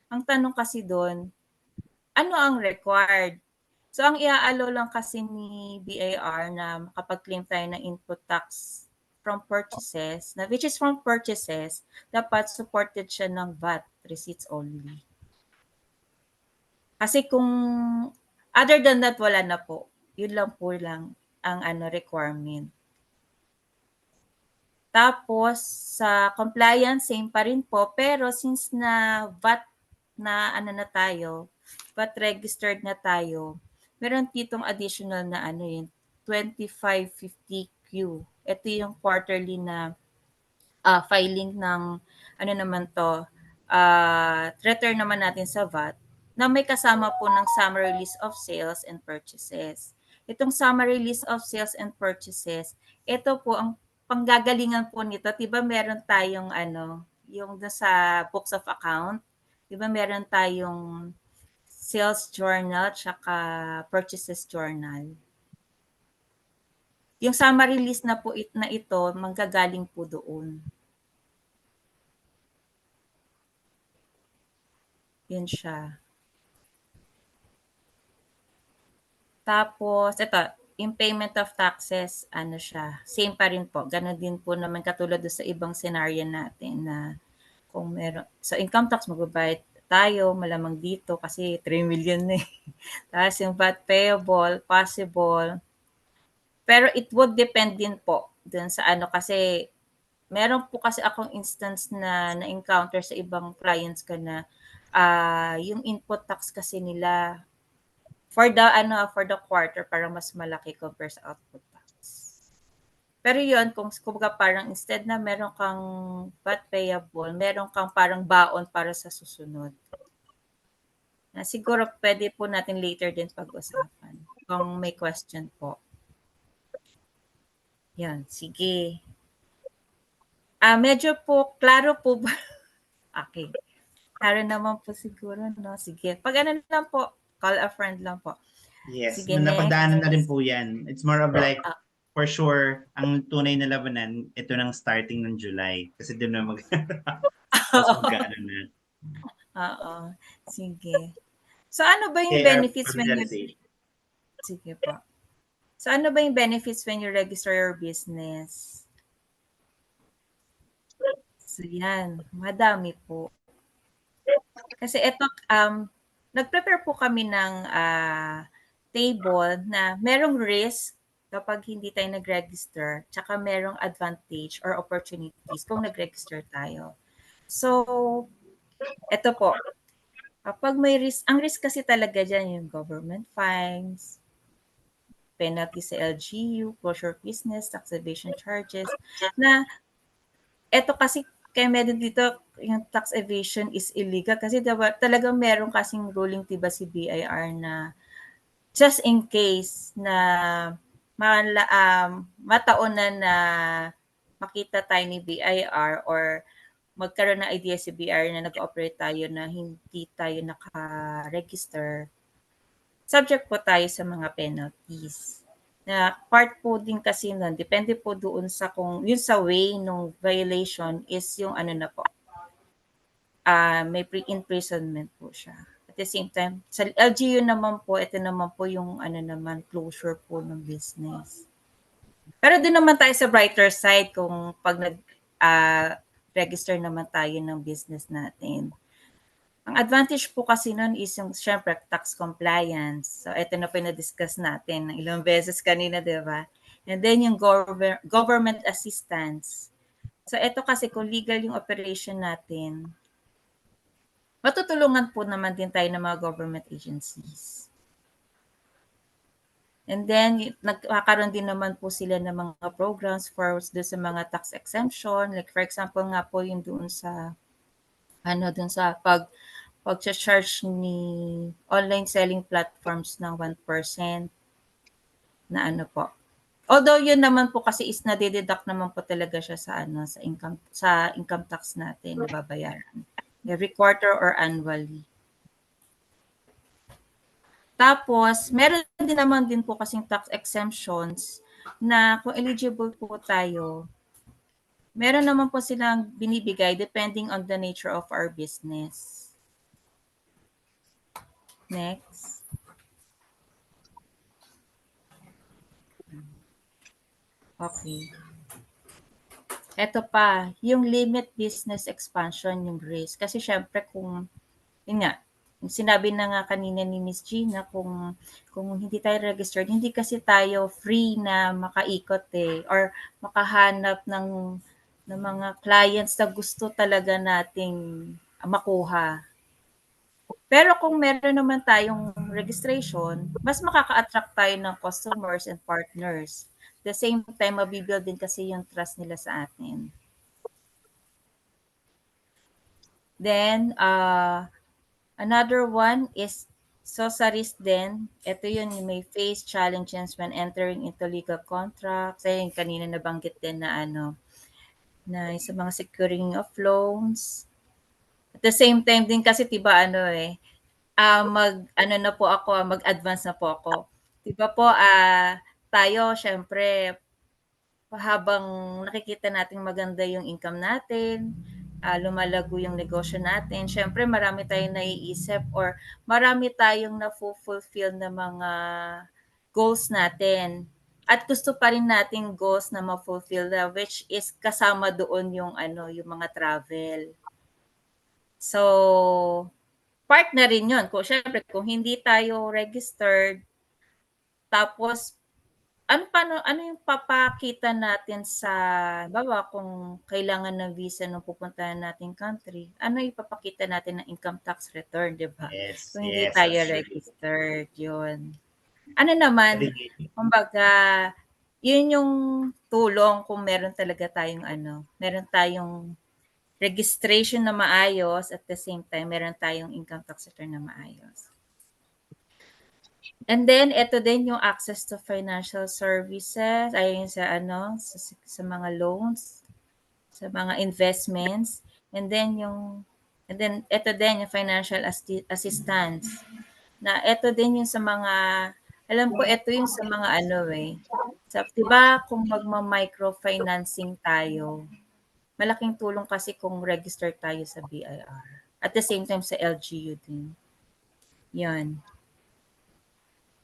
ang tanong kasi doon, ano ang required? So, ang i-allow lang kasi ni BIR na makapag-claim tayo ng input tax from purchases, which is from purchases, dapat supported siya ng VAT receipts only. Kasi kung other than that, wala na po. Yun lang po lang ang requirement. Tapos, sa compliance, same pa rin po. Pero since na VAT na na tayo, VAT registered na tayo, meron ditong additional na yun, 2550Q. Ito yung quarterly na filing ng naman to, return naman natin sa VAT na may kasama po ng summary list of sales and purchases. Itong summary list of sales and purchases, ito po ang panggagalingan po nito. Diba meron tayong yung sa books of account, diba meron tayong sales journal tsaka purchases journal. Yung summary list na po na ito, manggagaling po doon. Yan siya. Tapos, ito, in payment of taxes, siya, same pa rin po. Ganon din po naman katulad sa ibang scenario natin na kung meron, sa income tax magbabayad tayo, malamang dito kasi 3 million na eh. Tapos yung VAT payable, possible. Pero it would depend din po dun sa kasi meron po kasi akong instance na na-encounter sa ibang clients ko na yung input tax kasi nila for the quarter parang mas malaki compare sa output tax. Pero yun, kung kumbaga parang instead na meron kang VAT payable, meron kang parang baon para sa susunod. Na siguro pwede po natin later din pag-usapan kung may question po. Yan, sige. Medyo po, klaro po ba? Okay. Klaro naman po siguro, no? Sige. Pag lang po, call a friend lang po. Yes, Sige, napagdaanan na rin next. po yan. It's more of like, for sure, ang tunay na labanan, ito nang starting ng July. Kasi doon na mag-ano na. Oo. Sige. So, ano ba yung Okay, benefits when you... Sige po. So, ano ba yung benefits when you register your business? So, yan. Madami po. Kasi ito, nag-prepare po kami ng table na merong risk kapag hindi tayo nag-register, tsaka merong advantage or opportunities kung nag-register tayo. So, ito po. Kapag may risk, ang risk kasi talaga dyan yung government fines, penalty sa LGU, closure of business, tax evasion charges, na ito kasi kaya meron dito yung tax evasion is illegal kasi diba, talagang meron kasing ruling tiba si BIR na just in case na mataunan na makita tayo ni BIR or magkaroon ng idea si BIR na nag-operate tayo na hindi tayo naka-register, subject po tayo sa mga penalties. Na part po din kasi nun, depende po doon sa kung yun sa way ng violation is yung na po, may pre-imprisonment po siya. At the same time, sa LGU naman po, ito naman po yung naman, closure po ng business. Pero doon naman tayo sa brighter side kung pag register naman tayo ng business natin. Ang advantage po kasi nun is yung syempre tax compliance. So ito na po yung na-discuss natin ng ilang beses kanina, di ba? And then yung government assistance. So ito kasi kung legal yung operation natin, matutulungan po naman din tayo ng mga government agencies. And then, nagkakaroon din naman po sila ng mga programs for doon sa mga tax exemption. Like for example nga po yung doon sa doon sa pag-charge ni online selling platforms ng 1% na po. Although yun naman po kasi is nade-deduct naman po talaga siya sa income tax natin na babayaran every quarter or annually. Tapos, meron din naman din po kasing tax exemptions na kung eligible po tayo, meron naman po silang binibigay depending on the nature of our business. Next. Okay. Ito pa, yung limit business expansion, yung risk. Kasi syempre kung, yun nga, sinabi na nga kanina ni Miss Gina, kung hindi tayo registered, hindi kasi tayo free na makaikot or makahanap ng mga clients na gusto talaga nating makuha. Pero kung meron naman tayong registration, mas makaka-attract tayo ng customers and partners. The same time, mabibuild din kasi yung trust nila sa atin. Then, another one is sa risk din. Ito yun, you may face challenges when entering into legal contracts. Ayun, kanina nabanggit din na na sa mga securing of loans. At the same time din kasi, diba mag-advance na po ako. Diba po, tayo, syempre, habang nakikita natin maganda yung income natin, lumalago yung negosyo natin, syempre marami tayong naiisip or marami tayong na-fulfill na mga goals natin. At gusto pa rin nating goals na ma-fulfill na, which is kasama doon yung yung mga travel. So, part na rin yun. Syempre, kung hindi tayo registered, tapos ano yung papakita natin sa kung kailangan ng visa nung pupuntahan nating country, ano yung papakita natin ng income tax return, di ba? Yes, Kung hindi yes, tayo that's true. registered, yun. Ano naman, Very- kumbaga, yun yung tulong kung meron talaga tayong meron tayong registration na maayos at the same time, meron tayong income tax return na maayos. And then, ito din yung access to financial services, ayun sa mga loans, sa mga investments. And then, ito din yung financial assistance. Na ito din yung sa mga, alam ko, ito yung sa mga diba kung magma-microfinancing tayo, malaking tulong kasi kung register tayo sa BIR. At the same time sa LGU din. Yan.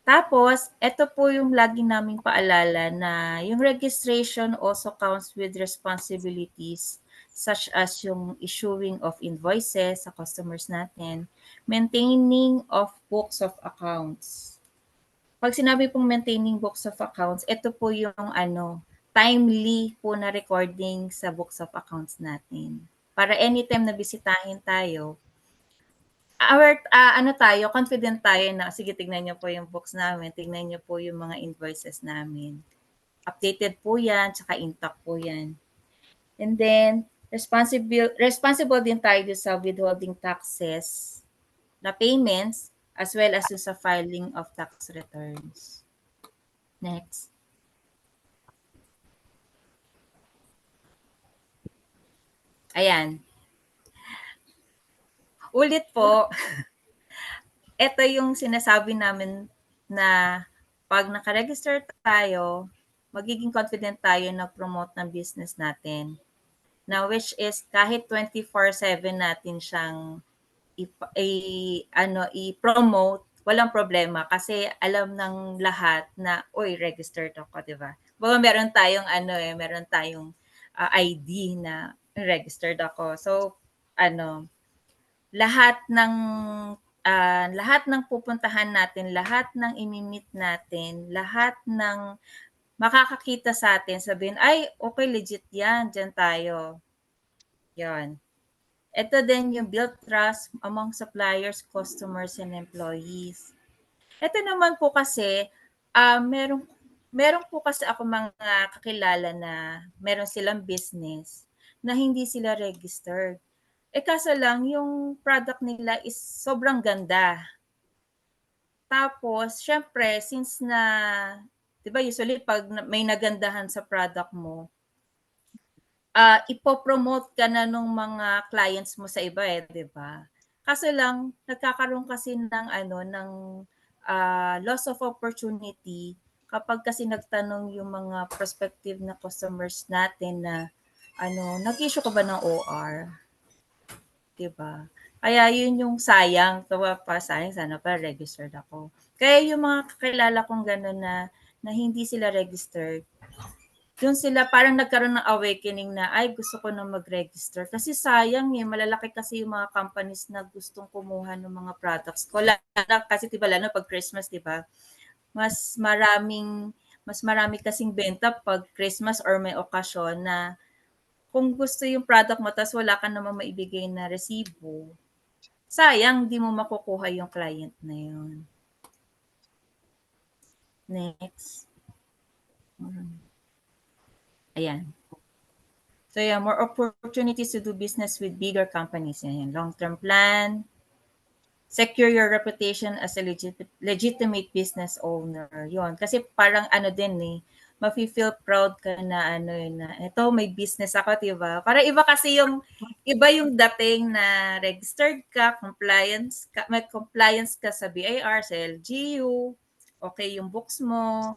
Tapos, ito po yung lagi naming paalala na yung registration also counts with responsibilities such as yung issuing of invoices sa customers natin, maintaining of books of accounts. Pag sinabi pong maintaining books of accounts, ito po yung timely po na recording sa books of accounts natin. Para anytime na bisitahin tayo, tayo, confident tayo na, sige, tignan niyo po yung books namin, tignan niyo po yung mga invoices namin. Updated po yan, tsaka intact po yan. And then, responsible din tayo sa withholding taxes na payments, as well as sa filing of tax returns. Next. Ayan. Ulit po, ito yung sinasabi namin na pag nakaregister tayo, magiging confident tayo na promote ng business natin. Na which is kahit 24/7 natin siyang i-promote, walang problema kasi alam ng lahat na registered ako, 'di ba? Baga meron tayong meron tayong ID na registered ako. So lahat ng pupuntahan natin, lahat ng imi-meet natin, lahat ng makakakita sa atin, sabihin, ay, okay, legit yan, dyan tayo. Yan. Ito din yung build trust among suppliers, customers, and employees. Ito naman po kasi, meron po kasi ako mga kakilala na meron silang business na hindi sila registered. Kaso lang, yung product nila is sobrang ganda. Tapos, syempre, since na, di ba usually pag may nagandahan sa product mo, ipopromote ka na nung mga clients mo sa iba di ba? Kaso lang, nagkakaroon kasi ng loss of opportunity kapag kasi nagtanong yung mga prospective na customers natin na nag-issue ka ba ng OR? 'Di ba? Kaya yun yung sayang, sayang sana pa registered ako. Kaya yung mga kakilala kong gano'n na hindi sila registered, doon sila parang nagkaroon ng awakening na, ay gusto ko na mag-register. Kasi sayang malalaki kasi yung mga companies na gustong kumuha ng mga products ko. Kasi diba lalo pag Christmas, diba? Mas marami kasing benta pag Christmas or may okasyon na kung gusto yung product mo tas wala ka namang maibigay na resibo, sayang di mo makukuha yung client na yun. Next. Ayan. So yeah, more opportunities to do business with bigger companies. Yan, long-term plan. Secure your reputation as a legitimate business owner. Yun. Kasi parang mafe-feel proud ka na na ito may business ako, diba? Para iba kasi iba yung dating na registered ka, may compliance ka sa BIR, sa LGU, okay yung books mo,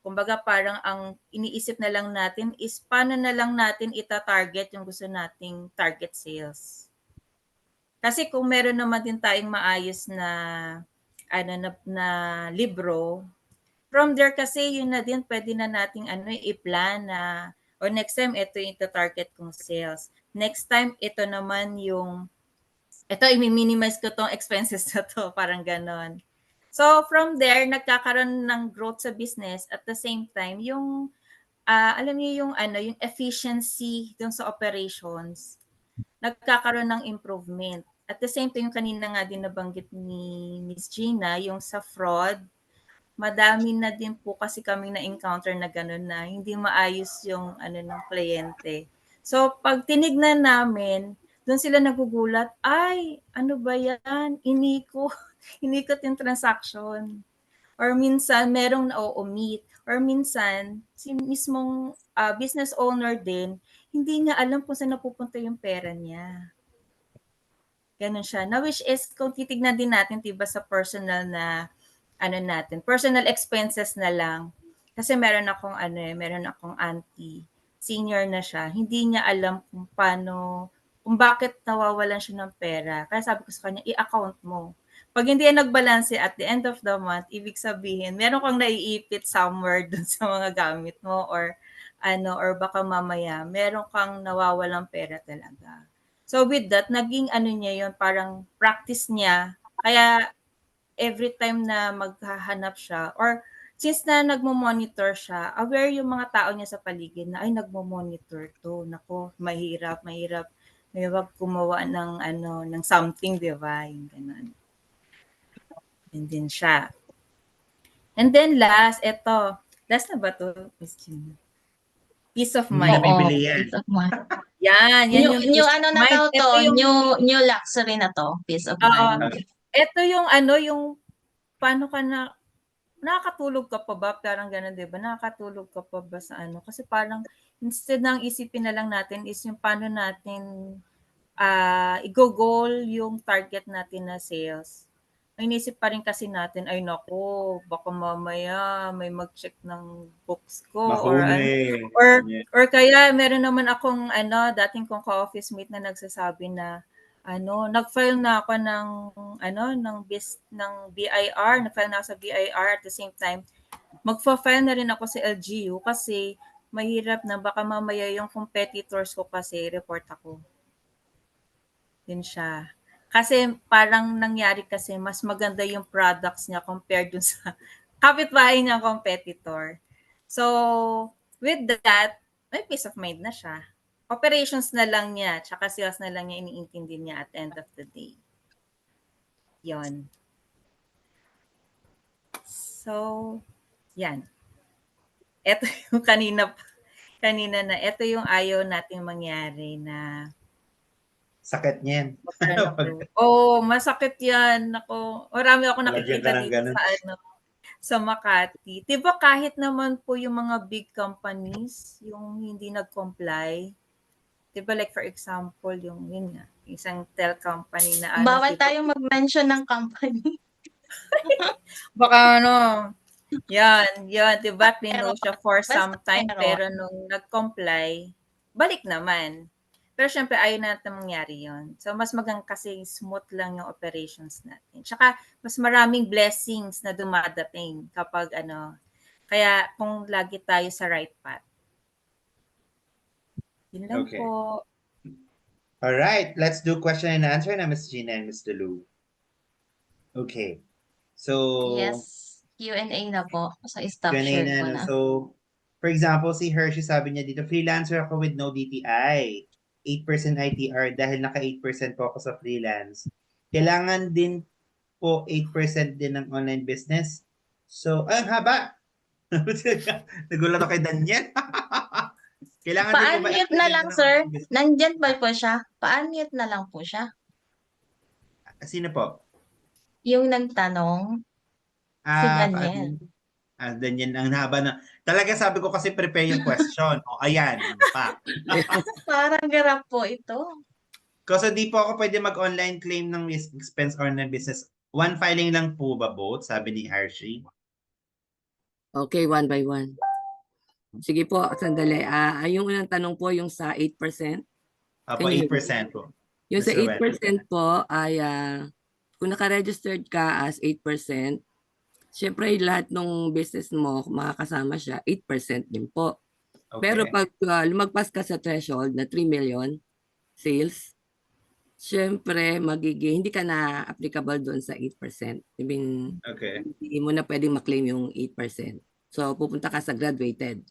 kumbaga parang ang iniisip na lang natin is paano na lang natin ita-target yung gusto nating target sales. Kasi kung meron naman din tayong maayos na na libro, from there kasi yun na din pwede na nating i-plan na o next time ito yung ita-target kong sales. Next time ito naman yung i-minimize ko tong expenses na to, parang ganon. So from there, nagkakaroon ng growth sa business at the same time, yung alam niyo yung efficiency dun sa operations, nagkakaroon ng improvement. At the same time, yung kanina nga din nabanggit ni Miss Gina, yung sa fraud, madami na din po kasi kami na-encounter na gano'n na hindi maayos yung ng kliyente. So pag tinignan namin, doon sila nagugulat, ay, ano ba yan? Inikot yung transaction. Or minsan, merong na-omit. Or minsan, si mismong business owner din, hindi niya alam kung saan napupunta yung pera niya. Ganun siya. Na which is, kung titignan din natin, diba sa personal na, personal expenses na lang. Kasi meron akong auntie, senior na siya, hindi niya alam kung bakit nawawalan siya ng pera. Kaya sabi ko sa kanya, i-account mo. Pag hindi yan nagbalanse at the end of the month, ibig sabihin, meron kang naiipit somewhere dun sa mga gamit mo or baka mamaya, meron kang nawawalang pera talaga. So with that, naging niya yun, parang practice niya. Kaya every time na maghahanap siya or since na nagmo-monitor siya, aware yung mga tao niya sa paligid na ay nagmo-monitor to. Nako, mahirap. May wag gumawa ng something, di ba? Yung ganun. And then siya. And then last, eto. Last na ba to, Miss Gina? Peace of mind. Nabibili yan. Peace of mind. Yan New, yung new peace ano of na mind. daw to, Ito yung, new luxury na to, peace of oo. mind. Ito yung yung paano ka nakakatulog ka pa ba? Parang ganun, di ba? Nakakatulog ka pa ba sa Kasi parang instead ng isipin na lang natin is yung paano natin i-goal yung target natin na sales. Ang inisip pa rin kasi natin, ay nako, baka mamaya may mag-check ng books ko Mahuli. or kaya meron naman akong dating kong ka-office mate na nagsasabi na nag-file na ako ng BIR, nag-file na ako sa BIR at the same time magfa-file na rin ako sa LGU kasi mahirap na baka mamaya yung competitors ko kasi report ako. din siya. Kasi parang nangyari kasi mas maganda yung products niya compared dun sa kapitbahay niyang competitor. So, with that, may peace of mind na siya. Operations na lang niya, tsaka sales na lang niya iniintindi niya at the end of the day. Yon. So, yan. Ito yung kanina na, ito yung ayaw nating mangyari na Sakit niyan. magkaroon ako. Oh, masakit yan. Ako, marami ako Lalagyan ka nakikita ng dito ganun. sa Makati. 'Di ba kahit naman po yung mga big companies, yung hindi nag-comply, 'di ba like for example, yung yun nga, isang tel company na ano, Bawal 'di ba, tayong mag-mention ng company. baka ano, yan, 'di ba, Pero, close siya for basta some time, meron. pero nung nag-comply, balik naman. Pero syempre ayaw natin mangyari yon. So mas magang kasi smooth lang yung operations natin. Tsaka mas maraming blessings na dumadating kapag ano, kaya kung lagi tayo sa right path. Yun lang Okay. po. All right, let's do question and answer na Miss Gina and Mr. Lou. Okay. So, Yes, Q&A na po. So, stop Q&A share na, ko no? na. So, for example, si Hershey sabi niya dito, freelancer ako with no DTI. 8% ITR dahil naka 8% po ako sa freelance. Kailangan din po 8% din ng online business. So, ang haba. Nagulat ako kay Daniel. Kailangan din po ba Pa-unmute na 8% lang, ng sir. online business? Nandyan ba po siya? Pa-unmute na lang po siya. Sino po? Yung nagtanong, si Daniel. Daniel, ang haba na. Talaga sabi ko kasi prepare yung question. O, ayan. Pa. Parang garap po ito. Kasi di po ako pwede mag-online claim ng expense online business. One filing lang po ba both? Sabi ni Hershey. Okay, one by one. Sige po, sandali. Yung unang tanong po, yung sa 8%. Apo, Can you 8% po. Yung sa Mr. Wen. 8% po ay kung naka-registered ka as 8%, syempre lahat ng business mo, makakasama siya, 8% din po. Okay. Pero pag lumagpas ka sa threshold na 3 million sales, syempre hindi ka na applicable doon sa 8%. I mean, Okay. hindi mo na pwedeng maklaim yung 8%. So, pupunta ka sa graduated.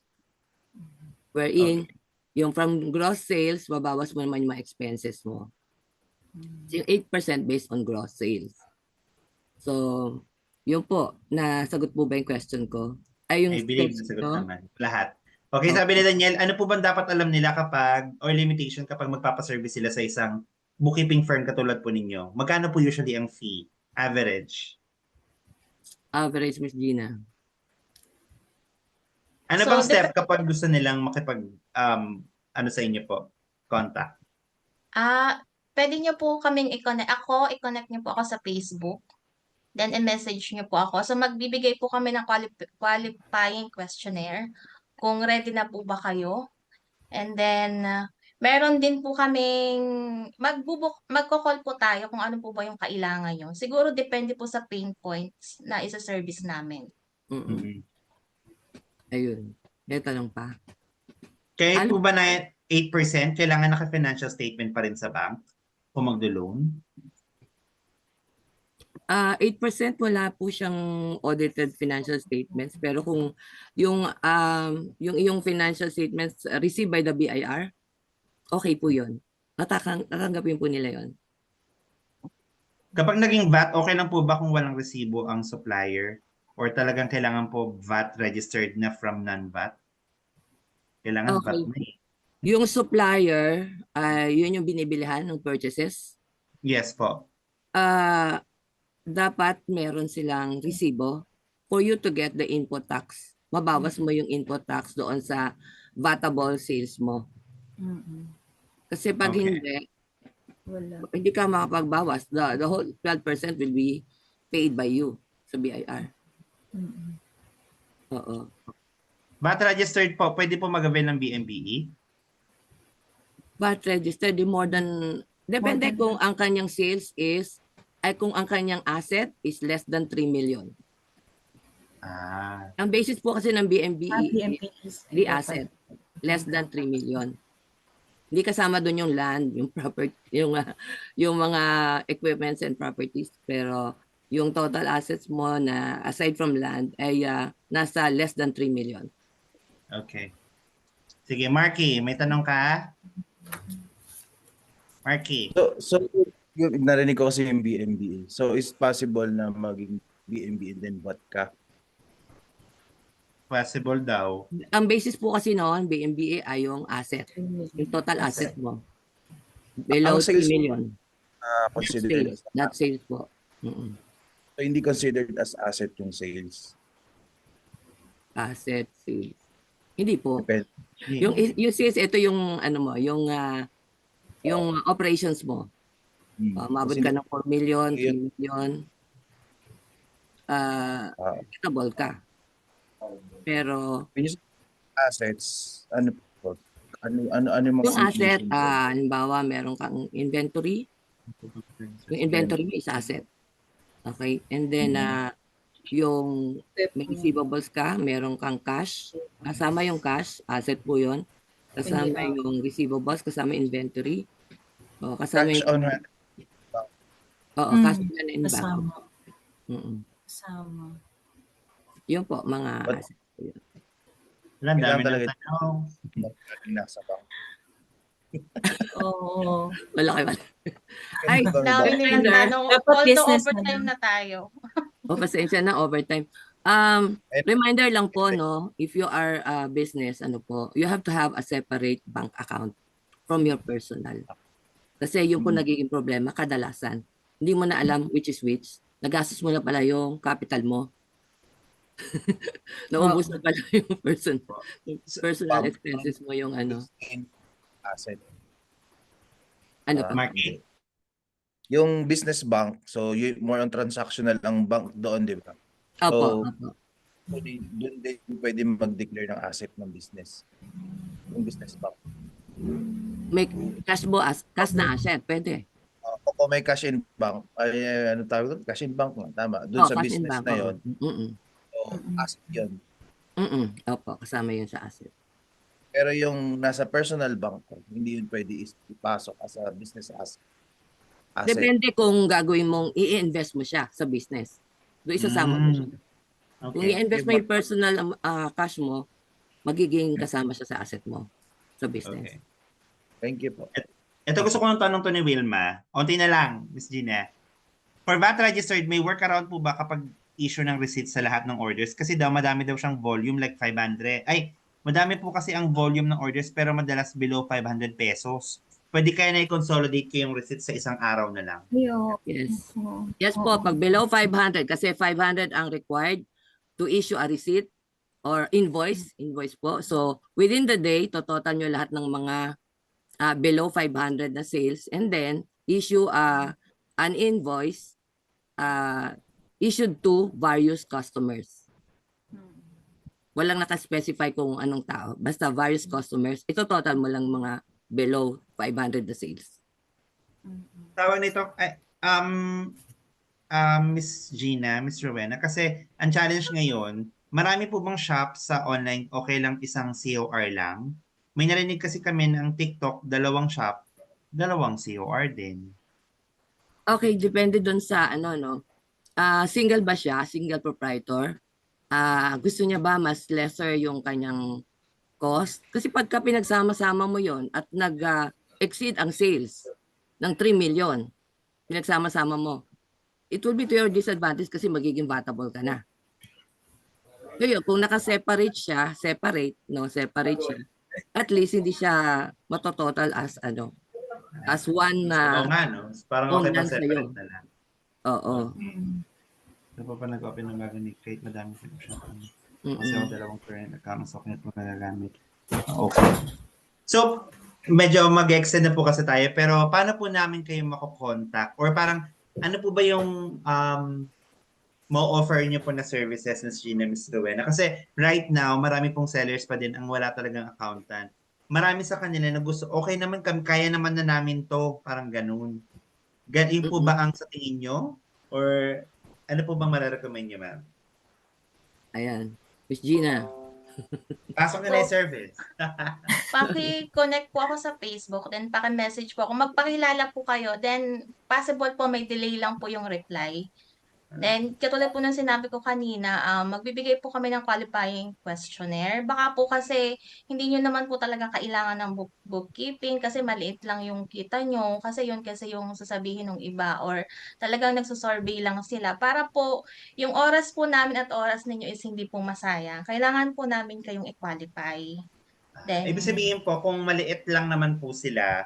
Wherein, yung from gross sales, babawas mo naman yung mga expenses mo. So, yung 8% based on gross sales. So, yun po, nasagot po ba yung question ko? Ay, yung I believe question nasagot ko? naman. Lahat. Okay, sabi ni Daniel, ano po bang dapat alam nila kapag, or limitation kapag magpapaservice sila sa isang bookkeeping firm katulad po ninyo? Magkano po usually ang fee? Average? Average, Miss Gina. Ano So, bang step kapag gusto nilang makipag, ano sa inyo po? Contact? Pwede niyo po kaming i-connect niyo po ako sa Facebook. Then, i-message niyo po ako. So, magbibigay po kami ng qualifying questionnaire kung ready na po ba kayo. And then, meron din po kaming magko-call po tayo kung ano po ba yung kailangan nyo. Siguro depende po sa pain points na isa-service namin. Mm-hmm. Ayun. May tanong pa. Kahit po ba na 8%, kailangan naka-financial statement pa rin sa bank kung magdo-loan? 8% wala po siyang audited financial statements, pero kung yung iyong financial statements received by the BIR, okay po 'yon. Tatanggapin po nila 'yon. Kapag naging VAT, okay lang po ba kung walang resibo ang supplier? Or talagang kailangan po VAT registered na from non-VAT? Kailangan Okay. VAT na eh. Yung supplier, yun yung binibilihan ng purchases. Yes po. Dapat meron silang resibo for you to get the input tax. Mabawas mo yung input tax doon sa vatable sales mo. Kasi pag hindi ka makapagbawas, the whole 12% will be paid by you sa BIR. Oo. VAT registered po, pwede po mag-avail ng BMBE? VAT registered, depende kung ang kanyang sales kung ang kanyang asset is less than 3 million. Ang basis po kasi ng BMBE BMP is the asset, less than 3 million. Hindi kasama doon yung land, yung property, yung mga equipments and properties, pero yung total assets mo na aside from land ay nasa less than 3 million. Okay. Sige, Marky, may tanong ka? Marky. So yung narinig ko kasi yung BMBA. So is possible na maging BMBA then what ka? Possible daw. Ang basis po kasi noon, BMBA ay yung asset, yung total asset mo. Below Ang sales 3 million. Considered Sales, as, not sales po. Mm-mm. so hindi considered as asset yung sales. Asset, sales. Hindi po. Depende. Yung sales, ito yung ano mo, yung operations mo. Mabot Kasi ka ng 4 million, 3 yun, million. Profitable ka. Pero when you say assets, ano po? Ano yung mga yung asset, definition po? halimbawa meron kang inventory. Yung inventory mo is asset. Okay? And then, yung may receivables ka, meron kang cash. Kasama yung cash, asset po yun. Kasama yung receivables, kasama inventory. O, kasama Cash yung, on hand. oo, cash on hand in bank. Kasama. Mm-mm. Kasama. Yun po, mga But- asset po yun. Wala, Kailangan dami talaga- ng tanong. Nasa bank. Oo. Wala kayo. Ay, Dami nilang Reminder, tanong. dapat Although business overtime naman. na tayo. O, pasensya na, overtime. Reminder lang po, no, if you are a business, ano po, you have to have a separate bank account from your personal. Kasi yung po nagiging problema, kadalasan, hindi mo na alam which is which. Nagastos mo na pala yung capital mo. Naubos na pala yung personal Bank. expenses mo yung ano. Asset. Ano pa? Marky. Yung business bank, so more on transactional ang bank doon, di ba? Opo, So, opo. doon din pwede mag-declare ng asset ng business. Yung business bank. May cash mo, cash na asset, pwede. O kung may cash in bank, ay ano tawag doon? Cash in bank, tama. Doon sa Cash in business bank, na oo. yon, Mm-mm. so asset yun. Opo, kasama yun sa asset. Pero yung nasa personal bank, hindi yun pwede ipasok as a business asset. Depende kung gagawin mong i-invest mo siya sa business. Doon isasama mo siya. Kung Okay. i-invest mo yung personal cash mo, magiging kasama siya sa asset mo sa business. Okay. Thank you po. Ito gusto ko ng tanong to ni Wilma. Unti na lang, Miss Gina. For VAT registered, may workaround po ba kapag issue ng receipt sa lahat ng orders? Kasi daw madami daw siyang volume like 500. Ay, madami po kasi ang volume ng orders pero madalas below 500 pesos. Pwede kaya na i-consolidate ko yung receipt sa isang araw na lang. Yes. Oo. Yes po, pag below 500, kasi 500 ang required to issue a receipt or invoice po. So, within the day, tototal nyo lahat ng mga below 500 na sales and then issue an invoice issued to various customers. Walang nakaspecify kung anong tao. Basta various customers. Ito total mo lang mga below 500 na sales. Tawag nito, Miss Gina, Miss Rowena, kasi ang challenge ngayon, marami po bang shop sa online, okay lang isang COR lang? May narinig kasi kami ng TikTok, dalawang shop, dalawang COR din. Okay, depende dun sa ano, no? Single ba siya? Single proprietor? Gusto niya ba mas lesser yung kanyang cost? Kasi pagka pinagsama-sama mo yon at nag-exceed ang sales ng 3 million, pinagsama-sama mo, it will be to your disadvantage kasi magiging vatable ka na. Kaya kung naka-separate siya, separate siya, at least hindi siya matototal as as one Oo nga, no? Parang okay pa online sa'yo. separate na lang. Oo. Ano pa pa nag-open ng bago ni Kate, madami siya siya. Kasi ako dalawang current accounts ako nito nagagamit. Okay. So, medyo mag-extend na po kasi tayo, pero paano po namin kayo makokontak? Or parang, ano po ba yung ma-offer niyo po na services ng Gina, Miss Rowena? Kasi right now, marami pong sellers pa din ang wala talagang accountant. Marami sa kanila na gusto, okay naman kami, kaya naman na namin to, parang ganun. Ganun po ba ang sa tingin nyo? Or ano po bang mararecommend niyo, ma'am? Ayan. Miss Gina. Pasok nila yung service. Paki-connect po ako sa Facebook, then paki-message po ako. Magpakilala po kayo, then possible po may delay lang po yung reply. Then, katulad po ng sinabi ko kanina, magbibigay po kami ng qualifying questionnaire. Baka po kasi hindi nyo naman po talaga kailangan ng bookkeeping kasi maliit lang yung kita nyo. Kasi yun kasi yung sasabihin ng iba or talagang nagsusurvey lang sila. Para po yung oras po namin at oras ninyo is hindi po masayang. Kailangan po namin kayong i-qualify. Then, Ibig sabihin po, kung maliit lang naman po sila,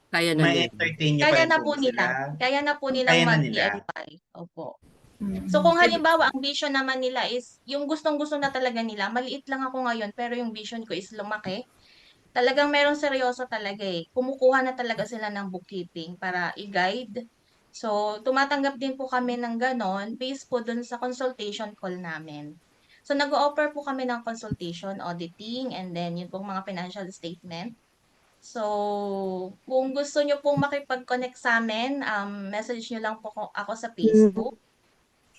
Kaya na din. ma-entertain niyo pa kaya rin na po po ba nila. sila? Kaya na po nilang Kaya na nila. mag-DIY. Opo. So kung halimbawa ang vision naman nila is yung gustong-gusto na talaga nila, maliit lang ako ngayon pero yung vision ko is lumaki. Talagang merong seryoso talaga eh. Kumukuha na talaga sila ng bookkeeping para i-guide. So tumatanggap din po kami ng ganon based po dun sa consultation call namin. So nag-o-offer po kami ng consultation, auditing, and then yun pong mga financial statement. So, kung gusto nyo pong makipag-connect sa amin, message nyo lang po ako sa Facebook.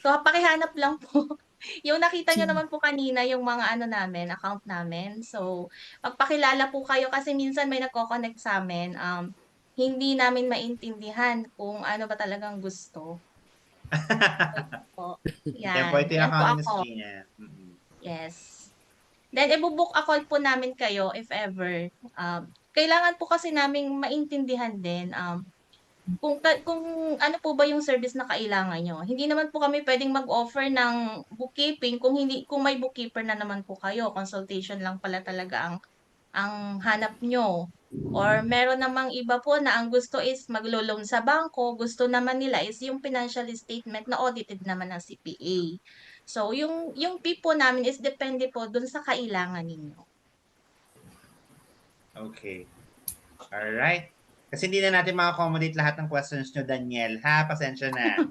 So, pakihanap lang po. Yung nakita nyo naman po kanina, yung mga ano namin, account namin. So, magpakilala po kayo kasi minsan may nagko-connect sa amin. Hindi namin maintindihan kung ano ba talagang gusto. Po. Yan po, Yan. ito yung Yan po account ni Miss ako. Gina. Mm-mm. Yes. Then, ibubook a call po namin kayo if ever. Kailangan po kasi naming maintindihan din kung ano po ba yung service na kailangan nyo. Hindi naman po kami pwedeng mag-offer ng bookkeeping kung may bookkeeper na naman po kayo. Consultation lang pala talaga ang hanap nyo. Or meron namang iba po na ang gusto is maglo-loan sa bangko, gusto naman nila is yung financial statement na audited naman ng CPA. So, yung fee po namin is depende po dun sa kailangan ninyo. Okay. Alright. Kasi hindi na natin ma-accommodate lahat ng questions nyo, Daniel. Ha? Pasensya na.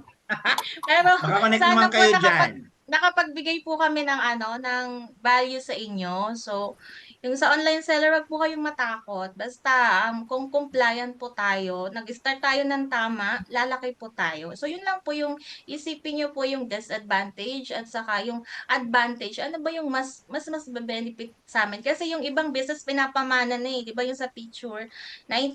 Pero Makakonect sana naman po kayo dyan. nakapagbigay po kami ng ng value sa inyo. So, yung sa online seller, wag po kayong matakot. Basta kung compliant po tayo, nag-start tayo ng tama, lalaki po tayo. So, yun lang po yung isipin niyo po yung disadvantage at saka yung advantage. Ano ba yung mas benefit sa amin? Kasi yung ibang business pinapamana na eh, 'di ba yung sa picture?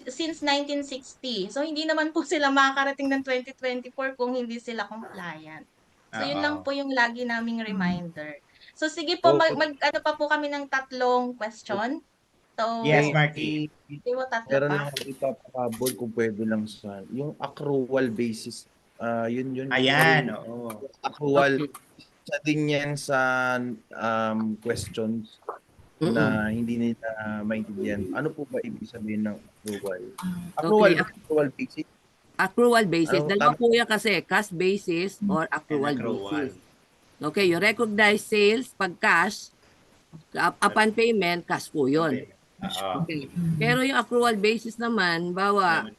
Since 1960. So, hindi naman po sila makakarating ng 2024 kung hindi sila compliant. So, yun lang Oo. po yung lagi naming reminder. So, sige po, ano pa po kami ng 3 question. So, Yes, Marky. di ba 3 Meron pa? lang ako ipapakabol kung pwede lang sa yung accrual basis. Yun. Ayan, oo. Accrual. Okay. Isa din yan sa questions na hindi nila maintindihan. Ano po ba ibig sabihin ng accrual? Accrual basis. Accrual basis. Ano, Dalawa tama? po yan kasi, cash basis or accrual accrual. basis. Okay, you recognize sales pag cash, upon payment, cash po yun. Oo. Okay. Pero yung accrual basis naman, bawa,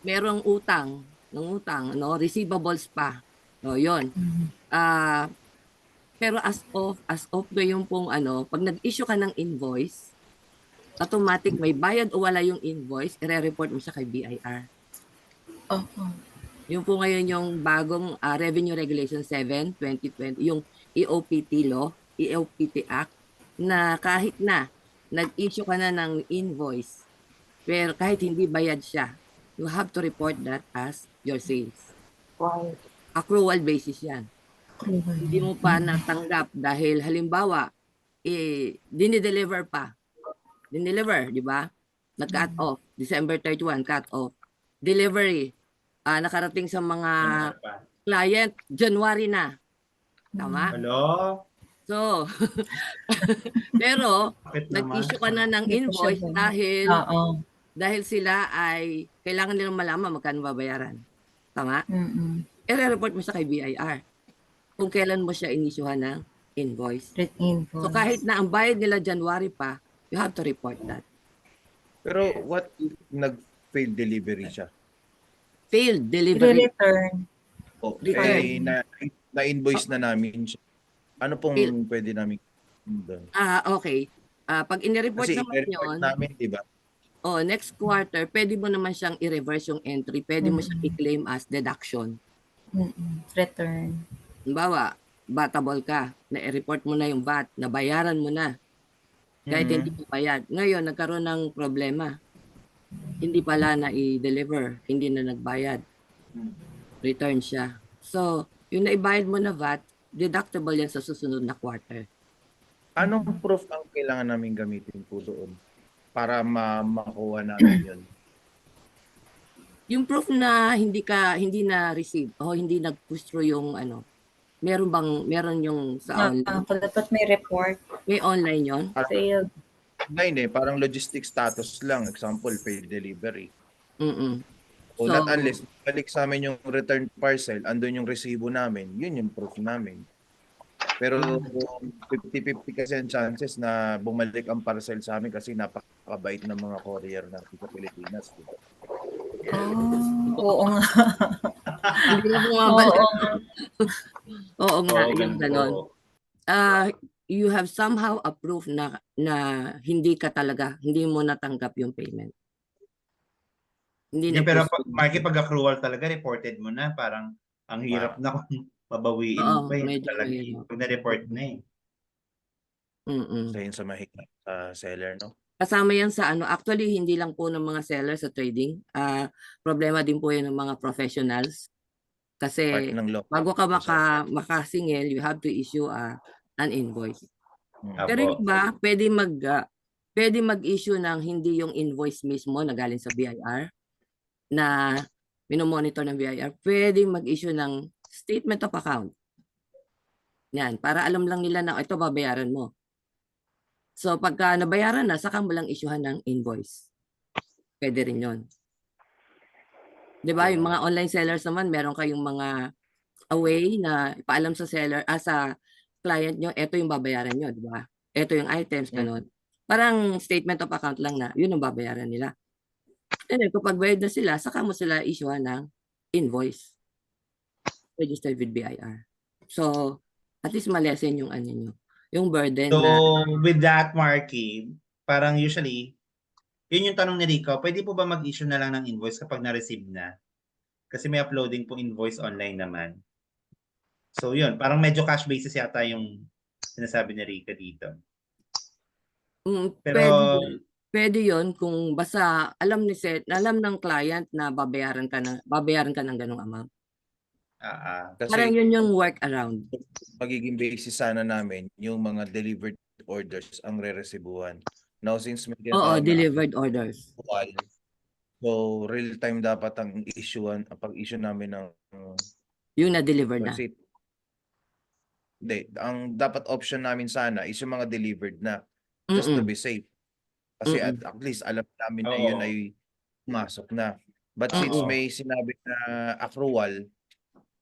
merong utang, receivables pa. No, yun. Pero as of ko yung pong pag nag-issue ka ng invoice, automatic may bayad o wala yung invoice, i-report mo siya kay BIR. Yung po ngayon yung bagong Revenue Regulation 7, 2020, yung EOPT Law, EOPT Act, na kahit na nag-issue ka na ng invoice, pero kahit hindi bayad siya, you have to report that as your sales. Wow. Accrual basis yan. Hindi mo pa natanggap dahil halimbawa, dinideliver pa. Dinideliver, di ba? Nag-cut off. December 31, cut off. Delivery, nakarating sa mga client, January na. Tama? Hello? So, pero, nag-issue ka na ng invoice dahil sila ay kailangan nilang malaman magkano babayaran. Tama? I-report mo siya kay BIR kung kailan mo siya inisyuhan ng invoice. So kahit na ang bayad nila January pa, you have to report that. Pero what if nag-failed delivery siya? Failed delivery. Return. Okay, na-invoice na namin siya. Ano pong pwede namin doon? Okay. Pag inireport Kasi naman i-report yun, namin, di ba? next quarter, pwede mo naman siyang i-reverse yung entry. Pwede mo siyang i-claim as deduction. Return. Halimbawa, vatable ka, na-report mo na yung VAT, nabayaran mo na, kahit Mhm. hindi mo bayad. Ngayon, nagkaroon ng problema. Hindi pala na i-deliver, hindi na nagbayad. Return siya. So, yung naibayad mo na VAT, deductible yan sa susunod na quarter. Anong proof ang kailangan namin gamitin po doon para makuha namin yun? Yung proof na hindi na receive o hindi nag-push through yung ano, meron yung sa online. Dapat may report. May online yon. Failed. Hindi, parang logistic status lang. Example, failed delivery. Mm-mm. So, So, not unless balik sa amin yung return parcel, andun yung resibo namin, yun yung proof namin. Pero 50-50 kasi ang chances na bumalik ang parcel sa amin kasi napakabait ng mga courier natin sa Pilipinas. Diba? Oo nga. hindi na bumabalik. Oo nga. Oo nga, Oo, yung ganun ganon. po. You have somehow a proof na hindi mo natanggap yung payment. Hindi Hindi, pero nag-push through. Marky, pag accrual talaga, reported mo na. Parang ang hirap na kung babawiin mo Oo, pa. Yun medyo talaga. mahirap. Pag na-report na eh. Mm-mm. So, yun sa mahigit seller, no? Kasama yan sa ano, actually hindi lang po ng mga sellers sa trading. Problema din po yan ng mga professionals. Part Kasi ng law. bago ka makasingil, you have to issue an invoice. Pero Apo. yung iba, pwede mag-issue ng hindi yung invoice mismo na galing sa BIR na minomonitor ng BIR. Pwede mag-issue ng statement of account. Yan, para alam lang nila na ito babayaran mo. So pagka nabayaran na, saka mo lang issuehan ng invoice. Pwede rin yun. Di ba? Yung mga online sellers naman, meron kayong mga way na ipaalam sa seller, sa client nyo, ito yung babayaran nyo, di ba? Ito yung items, ganun. Parang statement of account lang na, yun ang babayaran nila. And then, kapag bayad na sila, saka mo sila issuehan ng invoice. Registered with BIR. So, at least malesen yung ano nyo. Yung burden So, na, with that, Marky, parang usually, yun yung tanong ni Rico, pwede po ba mag-issue na lang ng invoice kapag na-receive na? Kasi may uploading po invoice online naman. So, yun. Parang medyo cash basis yata yung sinasabi ni Rico dito. Pero, pwede yun kung basta alam ng client na babayaran ka ng ganung amount. Parang Kasi yun yung workaround. magiging basis sana namin yung mga delivered orders ang re-resibuhan. Now, since may Oo, delivered orders. so real time dapat ang pag-issue namin ng Yung na-deliver na. receipt. Hindi, ang dapat option namin sana is yung mga delivered na just to be safe. Kasi at least alam namin na yun ay pumasok na. But since may sinabi na accrual,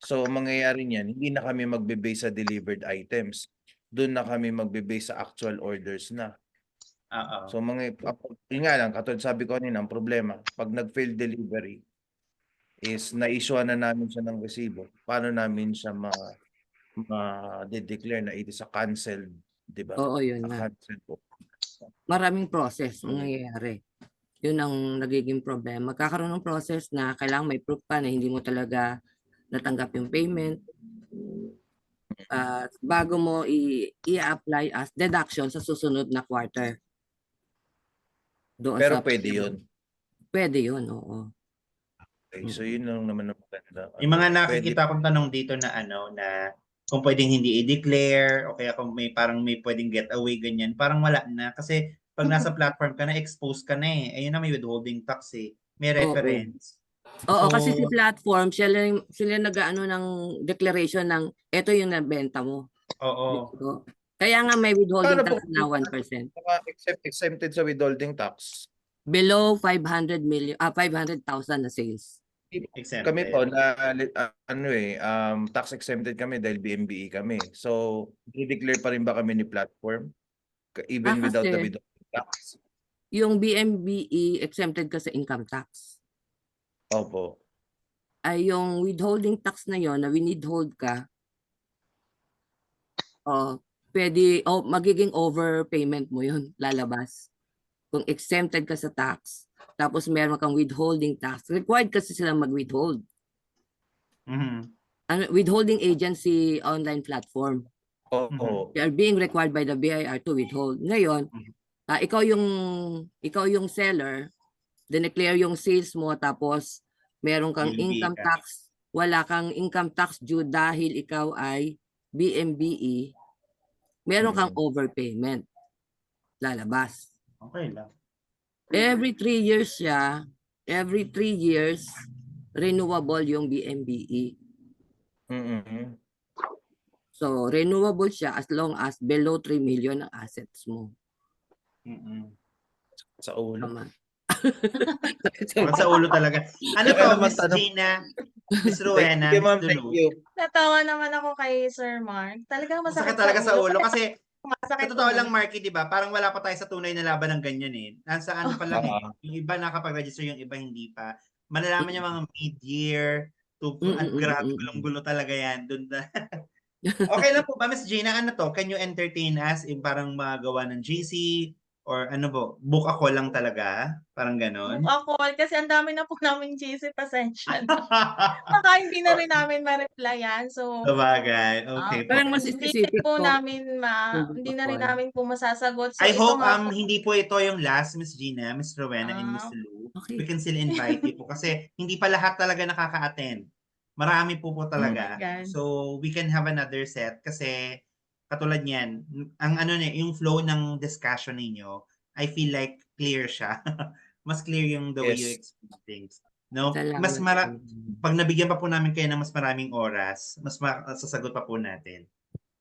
so mangyayari niyan, hindi na kami magbe-base sa delivered items. Doon na kami magbe-base sa actual orders na. So yun nga lang, katulad sabi ko kanina, ang problema, pag nag-fail delivery, is na-issue na namin siya ng resibo. Paano namin siya ma-declare na it is a canceled, di ba? Oo, yun na. Canceled po. Maraming process ang nangyayari. Yun ang nagiging problema. Magkakaroon ng process na kailangan may proof ka na hindi mo talaga natanggap yung payment. Bago mo i-apply as deduction sa susunod na quarter. Pero pwede yun. Pwede yun, oo. Okay, so yun lang naman ang maganda. Yung mga nakikita kong tanong dito na na kung pwedeng hindi i-declare o kaya kung may pwedeng getaway ganyan, parang wala na kasi pag nasa platform ka na, expose ka na eh. Ayun na may withholding tax eh. May reference. Oo, kasi si platform, sila nag-ano ng declaration ng ito yung nabenta mo. Oo. Kaya nga may withholding tax na 1%. Exempted sa withholding tax. Below 500,000 na sales. Exempted. Kami po na tax exempted kami dahil BMBE kami. So, i-declare pa rin ba kami ni platform even without the withholding tax? Yung BMBE exempted ka sa income tax. Opo. Ay yung withholding tax na yon na winidhold ka, magiging overpayment mo yun, lalabas. Kung exempted ka sa tax, tapos meron kang withholding tax, required kasi sila mag-withhold. withholding agency online platform. Oo. They are being required by the BIR to withhold. Ngayon, ikaw yung seller, dineclare yung sales mo, tapos meron kang BMBE income ka. tax, wala kang income tax due dahil ikaw ay BMBE, meron kang overpayment. Lalabas. Okay lang. Every 3 years siya, every 3 years, renewable yung BMBE. Mm-mm. So, renewable siya as long as below 3 million ang assets mo. Mm-mm. Sa ulo. Tama. Bakit sa ulo talaga. Ano Saka to, naman Miss tanong- Gina, Miss Rowena, Thank you, Miss ma'am. Thank Lulu? you. Natawa naman ako kay Sir Mark. Talagang Masakit masakit talaga sa ulo. Kaya Kasi sa masakit totoo ulo. lang, Marky, di ba? Parang wala pa tayo sa tunay na laban ng ganyan eh. Nasa ano pa lang eh. Yung iba nakapag-register, yung iba hindi pa. Malalaman niya mga mid-year to grabe, gulong-gulo talaga yan. Doon na. Okay lang po ba, Miss Gina? Ano to? Can you entertain us? Parang magawa ng GC? Or ano ba? Book ako lang talaga? Parang ganon? Ako, kasi ang dami na po namin GC, pasensya na. Baka hindi na rin namin ma-replyan. So, Sabagay. Okay po. Parang mas hindi specific po po. namin hindi na rin namin po masasagot. So, I ito hope nga po. hindi po ito yung last, Miss Gina, Miss Rowena, and Miss Lou. Okay. We can still invite you po kasi hindi pa lahat talaga nakaka-attend. Marami po talaga. Oh my God. So we can have another set kasi katulad niyan, ang ano yung flow ng discussion ninyo, I feel like clear siya. Mas clear yung the way you Yes. explain things. No? Salamat. Pag nabigyan pa po namin kayo ng mas maraming oras, mas masasagot pa po natin.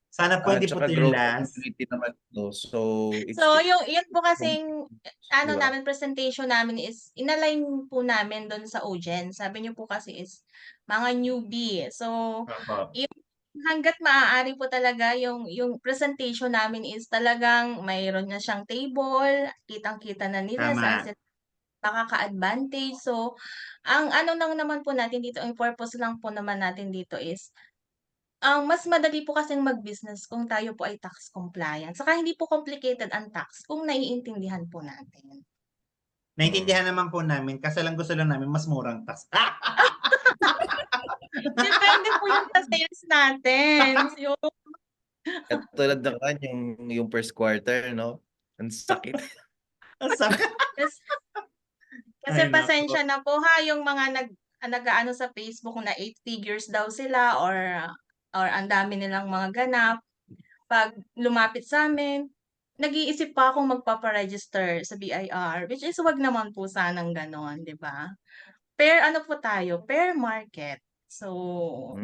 Sana po hindi po Tsaka ito yung growth last. community naman to. So, it's So, yun po kasing Diba? namin, presentation namin is inalign po namin doon sa audience. Sabi niyo po kasi is mga newbie. So, Opo. hangga't maaari po talaga yung presentation namin is talagang mayroon na siyang table, kitang-kita na nila Tama. saan sila makaka-advantage. So, ang ano lang naman po natin dito, ang purpose lang po naman natin dito is ang mas madali po kasing mag-business kung tayo po ay tax compliant. Saka hindi po complicated ang tax kung naiintindihan po natin. Naintindihan naman po namin kasi lang gusto lang namin mas murang tax. Depende po yung sa sales natin. Yung Katulad ng yung first quarter, no? Ang sakit. Ang sakit. Kasi Ay, nako. pasensya na po ha, yung mga nag-aano sa Facebook na 8 figures daw sila or ang dami nilang mga ganap. Pag lumapit sa amin, nag-iisip pa akong magpapa-register sa BIR, which is wag naman po sanang gano'n, 'di ba? Fair ano po tayo, fair market. So,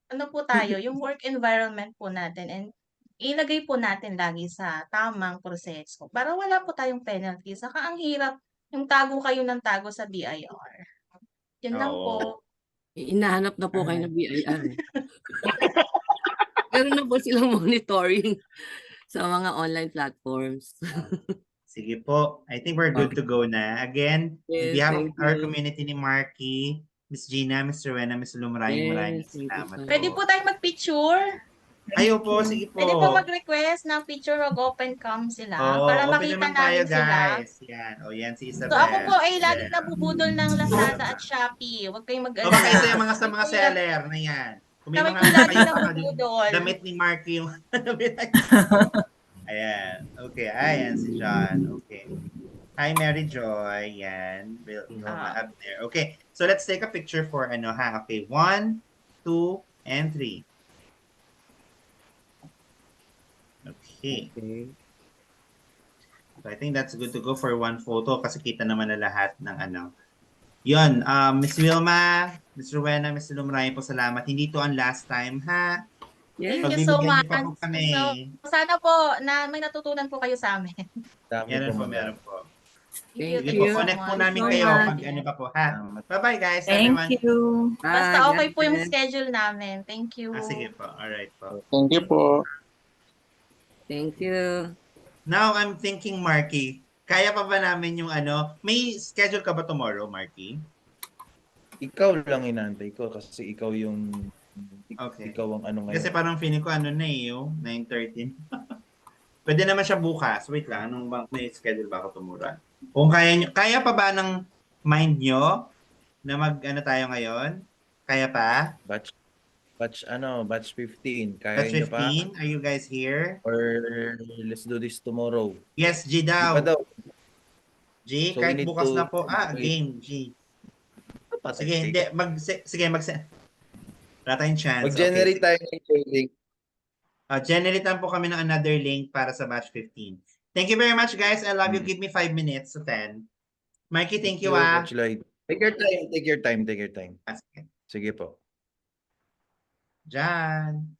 ano po tayo, yung work environment po natin and ilagay po natin lagi sa tamang proseso para wala po tayong penalty. Saka ang hirap yung tago kayo ng tago sa BIR. Yun lang Oo. po. Inahanap na po kayo ng BIR. Meron na po silang monitoring sa mga online platforms. Sige po. I think we're good to go na. Again, in Yes, behalf of thank our you. community ni Marky, Miss Gina, Miss Rowena, Miss Lou, maraming Yes, thank you salamat so Pwede po tayong mag-picture. Ayaw po, sige po. Pwede po mag-request ng picture of open cam sila Oo, para open makita naman tayo, namin sila. guys. Yan. O, yan si Isabel. So ako po ay laging nabubudol ng Lazada at Shopee. Huwag kayong O, baka isa yung mag-alala. sa mga seller na yan. Kung may Kami mga po laging kayo baka nabubudol. damit ni Marky yung Ayan. Okay. Ayan si John. Okay. Hi, Mary Joy. Yan. We'll up there. Okay. So, let's take a picture for ano ha. Okay. 1, 2, and 3. Okay. So, I think that's good to go for one photo kasi kita naman na lahat ng ano. Yun. Miss Wilma, Miss Rowena, Miss Lou, maraming po salamat. Hindi to ang last time, ha? Thank Pag you so bibigyan much. niyo pa po kami. So, sana po na may natutunan po kayo sa amin. Meron po, meron po. Thank Sige you. po, connect po so namin much. kayo much. pag ano pa po, ha? Bye-bye, guys. Thank everyone. you. Basta Bye, okay po yung God bless. schedule namin. Thank you. Sige po. Alright po. Thank you po. Thank you. Now, I'm thinking, Marky, kaya pa ba namin yung ano? May schedule ka ba tomorrow, Marky? Ikaw lang inaantay ko kasi ikaw yung Okay. ikaw ang ano ngayon. Kasi parang feeling ko ano na eh, yung 9:13. Pwede naman siya bukas. Wait lang, anong bang may schedule ba ako tomorrow? Kung kaya pa ba ng mind nyo na mag ano tayo ngayon? Kaya pa? Batch. Batch 15. Kaya Batch nyo pa? 15, are you guys here? Or let's do this tomorrow? Yes, G Di pa daw. daw. G, So we kahit need bukas to na po. wait. Game, G. Patay Sige, hindi. ka. Sige, wala tayong chance. Mag-generate Okay. tayo ng link. Generate lang po kami ng another link para sa batch 15. Thank you very much, guys. I love you. Mm. Give me 5 minutes to 10. Mikey, thank you, Coach Lloyd. Take your time, take your time, take your time. Sige. Sige po. Jan.